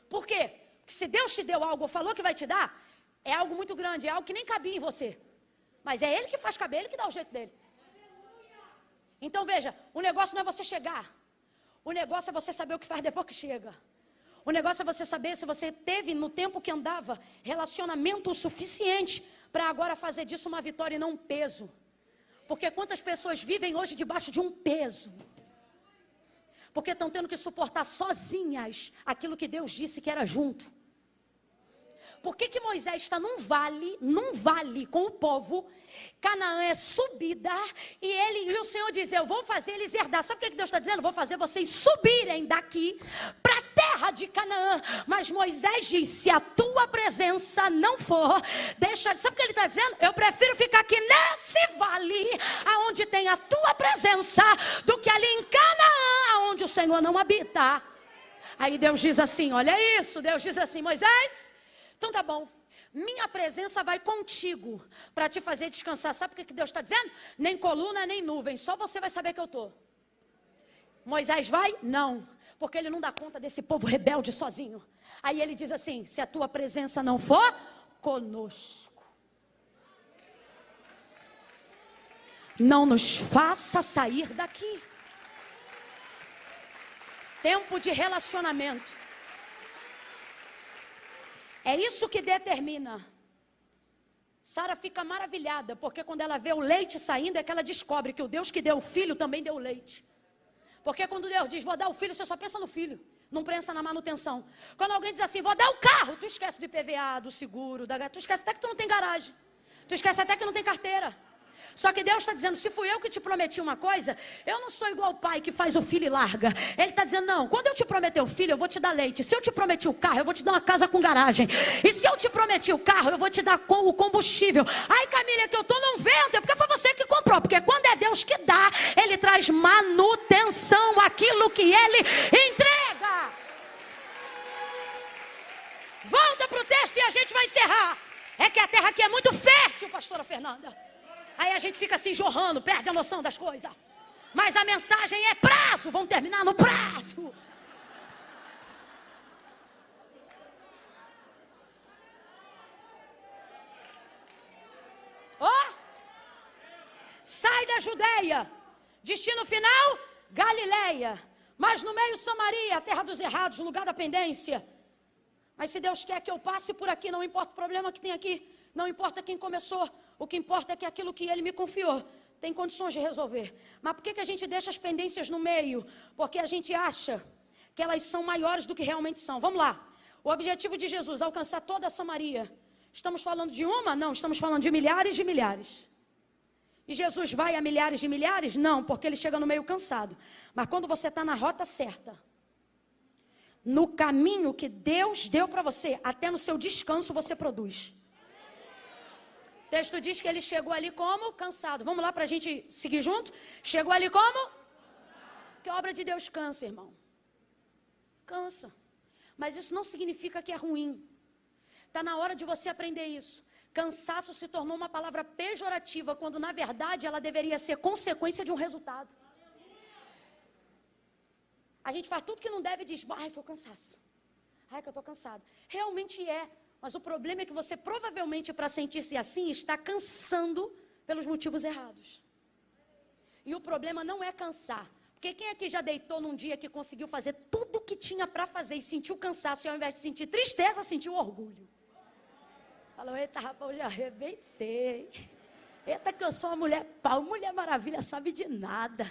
Por quê? Porque se Deus te deu algo ou falou que vai te dar, é algo muito grande, é algo que nem cabia em você. Mas é Ele que faz caber, Ele que dá o jeito dele. Então veja, o negócio não é você chegar. O negócio é você saber o que faz depois que chega. O negócio é você saber se você teve no tempo que andava relacionamento o suficiente para agora fazer disso uma vitória e não um peso. Porque quantas pessoas vivem hoje debaixo de um peso? Porque estão tendo que suportar sozinhas aquilo que Deus disse que era junto. Por que Moisés está num vale com o povo? Canaã é subida e o Senhor diz, eu vou fazer eles herdar. Sabe o que Deus está dizendo? Vou fazer vocês subirem daqui para a terra de Canaã. Mas Moisés diz, se a tua presença não for, sabe o que ele está dizendo? Eu prefiro ficar aqui nesse vale, aonde tem a tua presença, do que ali em Canaã, aonde o Senhor não habita. Aí Deus diz assim, olha isso, Deus diz assim, Moisés, então tá bom, minha presença vai contigo para te fazer descansar. Sabe o que Deus está dizendo? Nem coluna, nem nuvem, só você vai saber que eu estou. Moisés vai? Não, porque ele não dá conta desse povo rebelde sozinho. Aí ele diz assim, se a tua presença não for conosco, não nos faça sair daqui. Tempo de relacionamento. É isso que determina. Sara fica maravilhada, porque quando ela vê o leite saindo, é que ela descobre que o Deus que deu o filho também deu o leite. Porque quando Deus diz, vou dar o filho, você só pensa no filho, não pensa na manutenção. Quando alguém diz assim, vou dar o carro, tu esquece do IPVA, do seguro, tu esquece até que tu não tem garagem. Tu esquece até que não tem carteira. Só que Deus está dizendo, se fui eu que te prometi uma coisa, eu não sou igual o pai que faz o filho e larga. Ele está dizendo, não, quando eu te prometer o filho, eu vou te dar leite. Se eu te prometi o carro, eu vou te dar uma casa com garagem. E se eu te prometi o carro, eu vou te dar o combustível. Ai, Camila, é que eu estou num vento, é porque foi você que comprou. Porque quando é Deus que dá, Ele traz manutenção àquilo que Ele entrega. Volta para o texto e a gente vai encerrar. É que a terra aqui é muito fértil, pastora Fernanda. Aí a gente fica assim jorrando, perde a noção das coisas. Mas a mensagem é prazo, vamos terminar no prazo. Sai da Judeia, destino final, Galileia. Mas no meio Samaria, a terra dos errados, lugar da pendência. Mas se Deus quer que eu passe por aqui, não importa o problema que tem aqui, não importa quem começou, o que importa é que aquilo que Ele me confiou tem condições de resolver. Mas por que a gente deixa as pendências no meio? Porque a gente acha que elas são maiores do que realmente são. Vamos lá. O objetivo de Jesus, alcançar toda a Samaria. Estamos falando de uma? Não, estamos falando de milhares de milhares. E Jesus vai a milhares de milhares? Não, porque Ele chega no meio cansado. Mas quando você está na rota certa, no caminho que Deus deu para você, até no seu descanso você produz. O texto diz que ele chegou ali como? Cansado. Vamos lá para a gente seguir junto? Chegou ali como? Que obra de Deus cansa, irmão. Cansa. Mas isso não significa que é ruim. Está na hora de você aprender isso. Cansaço se tornou uma palavra pejorativa, quando na verdade ela deveria ser consequência de um resultado. A gente faz tudo que não deve e diz, ai, foi o cansaço. Ai, que eu estou cansado. Realmente é. Mas o problema é que você provavelmente, para sentir-se assim, está cansando pelos motivos errados. E o problema não é cansar. Porque quem aqui já deitou num dia que conseguiu fazer tudo o que tinha para fazer e sentiu cansaço, e ao invés de sentir tristeza, sentiu orgulho? Falou, eita rapaz, eu já arrebentei. Eita que eu sou uma mulher pau, mulher maravilha, sabe de nada.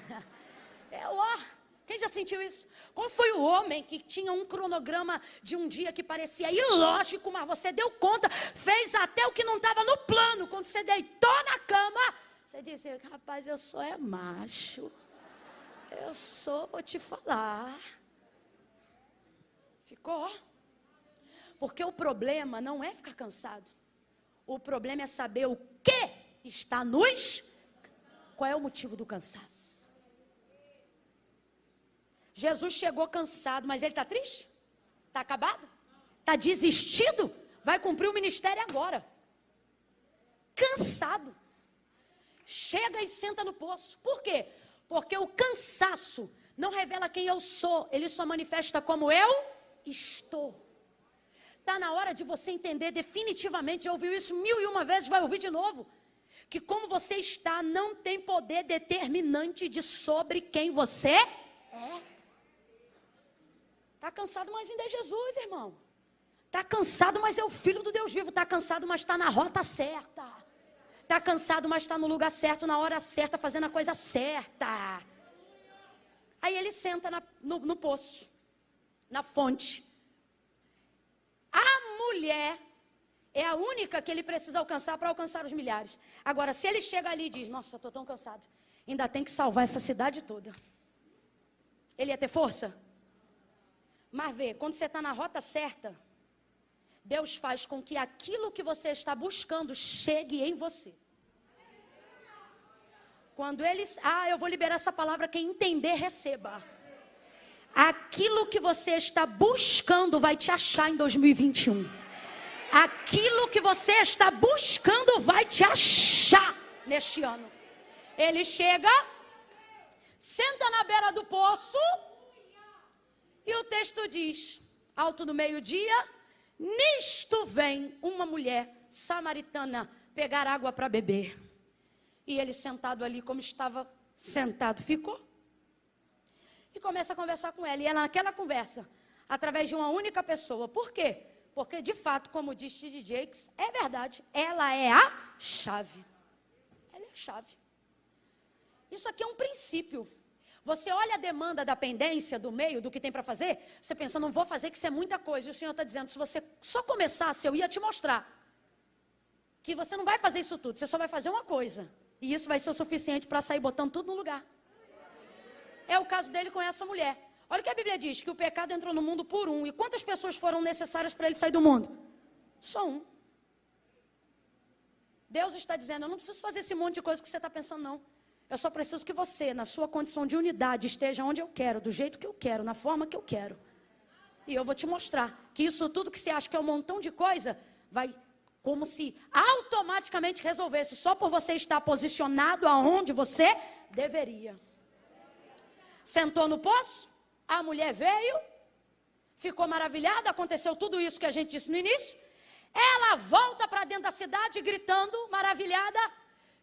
Quem já sentiu isso? Qual foi o homem que tinha um cronograma de um dia que parecia ilógico, mas você deu conta, fez até o que não estava no plano. Quando você deitou na cama, você disse, rapaz, eu sou macho. Vou te falar. Ficou? Porque o problema não é ficar cansado. O problema é saber o que está nos... Qual é o motivo do cansaço? Jesus chegou cansado, mas ele está triste? Está acabado? Está desistido? Vai cumprir o ministério agora. Cansado. Chega e senta no poço. Por quê? Porque o cansaço não revela quem eu sou. Ele só manifesta como eu estou. Está na hora de você entender definitivamente. Já ouviu isso 1001 vezes, vai ouvir de novo. Que como você está não tem poder determinante de sobre quem você é. Está cansado, mas ainda é Jesus, irmão. Está cansado, mas é o Filho do Deus vivo. Está cansado, mas está na rota certa. Está cansado, mas está no lugar certo, na hora certa, fazendo a coisa certa. Aí ele senta no poço, na fonte. A mulher é a única que ele precisa alcançar para alcançar os milhares. Agora, se ele chega ali e diz, nossa, estou tão cansado, ainda tem que salvar essa cidade toda. Ele ia ter força? Mas vê, quando você está na rota certa, Deus faz com que aquilo que você está buscando chegue em você. Quando eles... eu vou liberar essa palavra, quem entender, receba. Aquilo que você está buscando vai te achar em 2021. Aquilo que você está buscando vai te achar neste ano. Ele chega, senta na beira do poço... E o texto diz, alto no meio-dia, nisto vem uma mulher samaritana pegar água para beber. E ele sentado ali como estava sentado, ficou. e começa a conversar com ela. E ela naquela conversa, através de uma única pessoa. Por quê? Porque, de fato, como diz T.D. Jakes, é verdade, ela é a chave. Ela é a chave. Isso aqui é um princípio. Você olha a demanda da pendência, do meio, do que tem para fazer, você pensa, não vou fazer, que isso é muita coisa. E o Senhor está dizendo, se você só começasse, eu ia te mostrar que você não vai fazer isso tudo, você só vai fazer uma coisa. E isso vai ser o suficiente para sair botando tudo no lugar. É o caso dele com essa mulher. Olha o que a Bíblia diz, que o pecado entrou no mundo por um. E quantas pessoas foram necessárias para ele sair do mundo? Só um. Deus está dizendo, eu não preciso fazer esse monte de coisa que você está pensando, não. Eu só preciso que você, na sua condição de unidade, esteja onde eu quero, do jeito que eu quero, na forma que eu quero. E eu vou te mostrar que isso tudo que você acha que é um montão de coisa, vai como se automaticamente resolvesse, só por você estar posicionado aonde você deveria. Sentou no poço, a mulher veio, ficou maravilhada, aconteceu tudo isso que a gente disse no início. Ela volta para dentro da cidade gritando, maravilhada,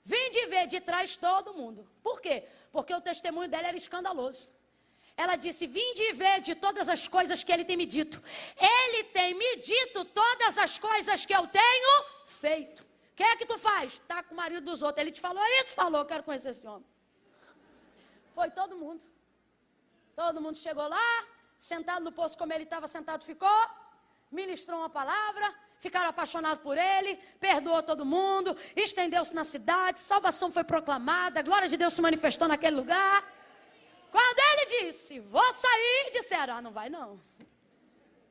vim de ver de trás todo mundo. Por quê? Porque o testemunho dela era escandaloso. Ela disse, vim de ver de todas as coisas que ele tem me dito. Ele tem me dito todas as coisas que eu tenho feito. O que é que tu faz? Está com o marido dos outros. Ele te falou isso? Falou, quero conhecer esse homem. Foi todo mundo. Todo mundo chegou lá, sentado no poço como ele estava sentado ficou, ministrou uma palavra, ficaram apaixonados por ele, perdoou todo mundo, estendeu-se na cidade, salvação foi proclamada, a glória de Deus se manifestou naquele lugar. Quando ele disse, vou sair, disseram, não vai não.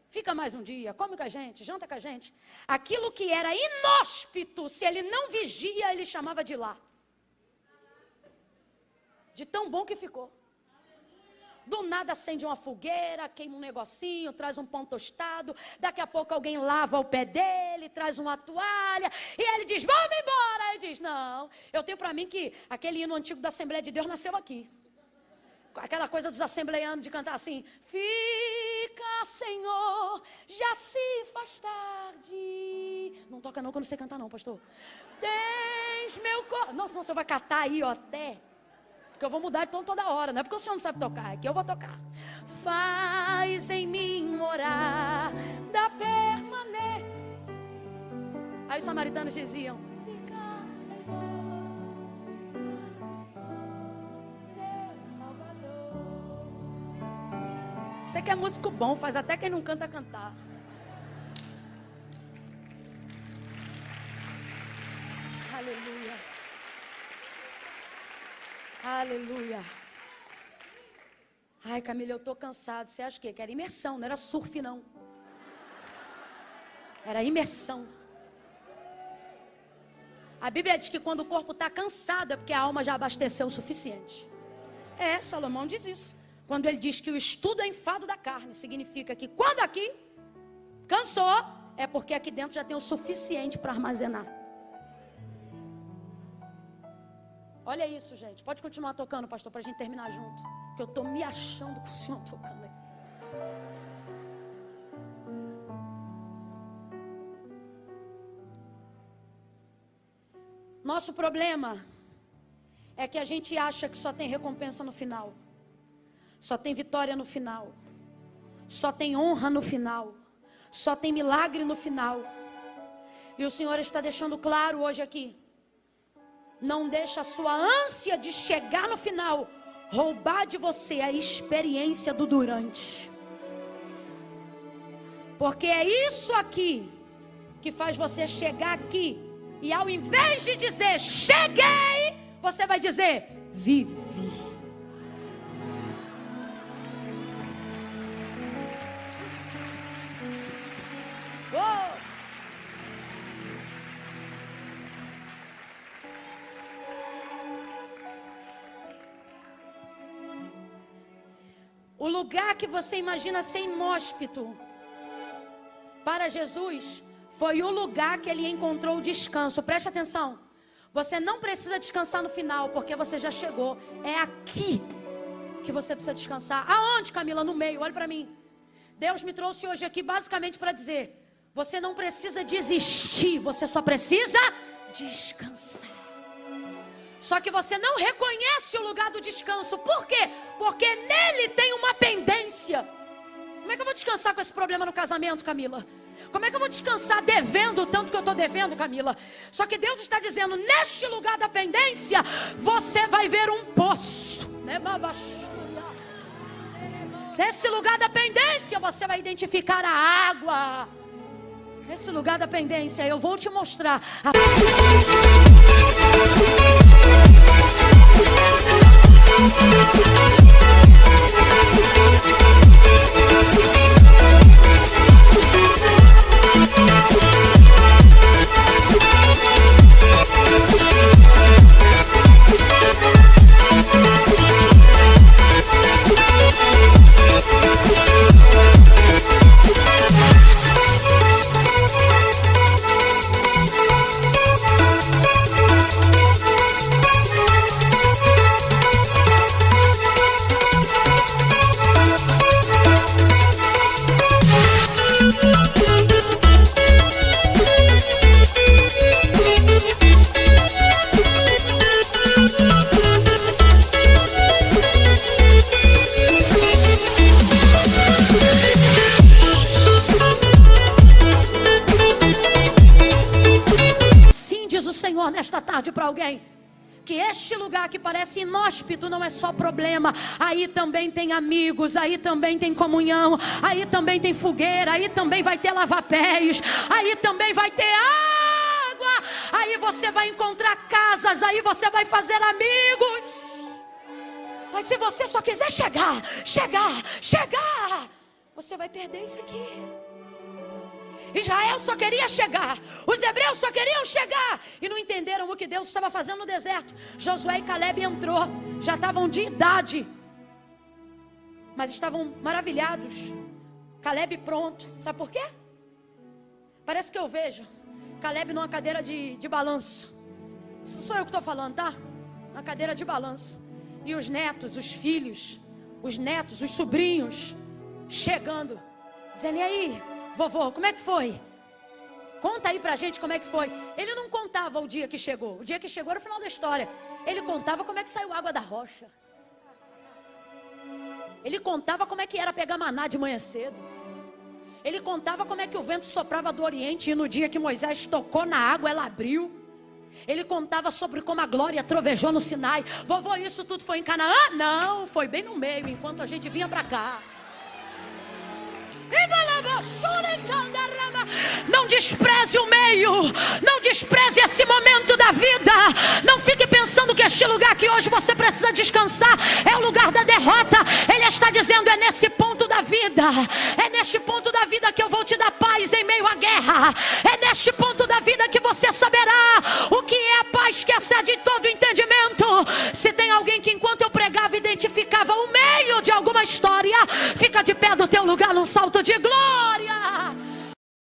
Fica mais um dia, come com a gente, janta com a gente. Aquilo que era inóspito, se ele não vigia, ele chamava de lá. De tão bom que ficou. Do nada acende uma fogueira, queima um negocinho, traz um pão tostado. Daqui a pouco alguém lava o pé dele, traz uma toalha. E ele diz, vamos embora. Ele diz, não, eu tenho para mim que aquele hino antigo da Assembleia de Deus nasceu aqui. Aquela coisa dos assembleianos de cantar assim. Fica, Senhor, já se faz tarde. Não toca não, que eu não sei cantar não, pastor. Tens meu corpo. Não, senão você vai catar aí, ó, até... Porque eu vou mudar de tom toda hora, não é porque o senhor não sabe tocar, é que eu vou tocar. Faz em mim morar da permanência. Aí os samaritanos diziam, fica, Senhor, meu Salvador. Você que é músico bom, faz até quem não canta cantar. Aleluia. Aleluia. Ai, Camila, eu estou cansado. Você acha o quê? Que era imersão, não era surf, não. Era imersão. A Bíblia diz que quando o corpo está cansado é porque a alma já abasteceu o suficiente. Salomão diz isso. Quando ele diz que o estudo é enfado da carne, significa que quando aqui cansou, é porque aqui dentro já tem o suficiente para armazenar. Olha isso, gente. Pode continuar tocando, pastor, para a gente terminar junto. Que eu estou me achando com o senhor tocando aí. Nosso problema é que a gente acha que só tem recompensa no final. Só tem vitória no final. Só tem honra no final. Só tem milagre no final. E o Senhor está deixando claro hoje aqui. Não deixa a sua ânsia de chegar no final roubar de você a experiência do durante. Porque é isso aqui que faz você chegar aqui e ao invés de dizer cheguei, você vai dizer vivi. O lugar que você imagina ser inóspito para Jesus foi o lugar que ele encontrou o descanso. Preste atenção. Você não precisa descansar no final, porque você já chegou. É aqui que você precisa descansar. Aonde, Camila? No meio. Olha para mim. Deus me trouxe hoje aqui basicamente para dizer: você não precisa desistir, você só precisa descansar. Só que você não reconhece o lugar do descanso. Por quê? Porque nele tem uma pendência. Como é que eu vou descansar com esse problema no casamento, Camila? Como é que eu vou descansar devendo o tanto que eu estou devendo, Camila? Só que Deus está dizendo, neste lugar da pendência, você vai ver um poço. Nesse lugar da pendência, você vai identificar a água. Nesse lugar da pendência, eu vou te mostrar nesta tarde para alguém, que este lugar que parece inóspito não é só problema, aí também tem amigos, aí também tem comunhão, aí também tem fogueira, aí também vai ter lava-pés, aí também vai ter água, aí você vai encontrar casas, aí você vai fazer amigos. Mas se você só quiser chegar, você vai perder isso aqui. Israel só queria chegar, os hebreus só queriam chegar e não entenderam o que Deus estava fazendo no deserto. Josué e Caleb entrou, já estavam de idade, mas estavam maravilhados. Caleb pronto, sabe por quê? Parece que eu vejo Caleb numa cadeira de balanço. Isso sou eu que estou falando, tá? Na cadeira de balanço. E os netos, os filhos, os netos, os sobrinhos chegando, dizendo, e aí, vovô, como é que foi? Conta aí pra gente como é que foi. Ele não contava o dia que chegou. O dia que chegou era o final da história. Ele contava como é que saiu água da rocha. Ele contava como é que era pegar maná de manhã cedo. Ele contava como é que o vento soprava do Oriente e no dia que Moisés tocou na água, ela abriu. Ele contava sobre como a glória trovejou no Sinai. Vovô, isso tudo foi em Canaã? Não, foi bem no meio, enquanto a gente vinha pra cá. Não despreze o meio, não despreze esse momento da vida. Não fique pensando que este lugar que hoje você precisa descansar é o lugar da derrota. Ele está dizendo, é nesse ponto da vida, é neste ponto da vida que eu vou te dar paz em meio à guerra. É neste ponto da vida que você saberá o que é a paz que excede todo entendimento. Se tem alguém que enquanto eu pregava identificava o meio de alguma história, fica de pé do teu lugar num salto de glória.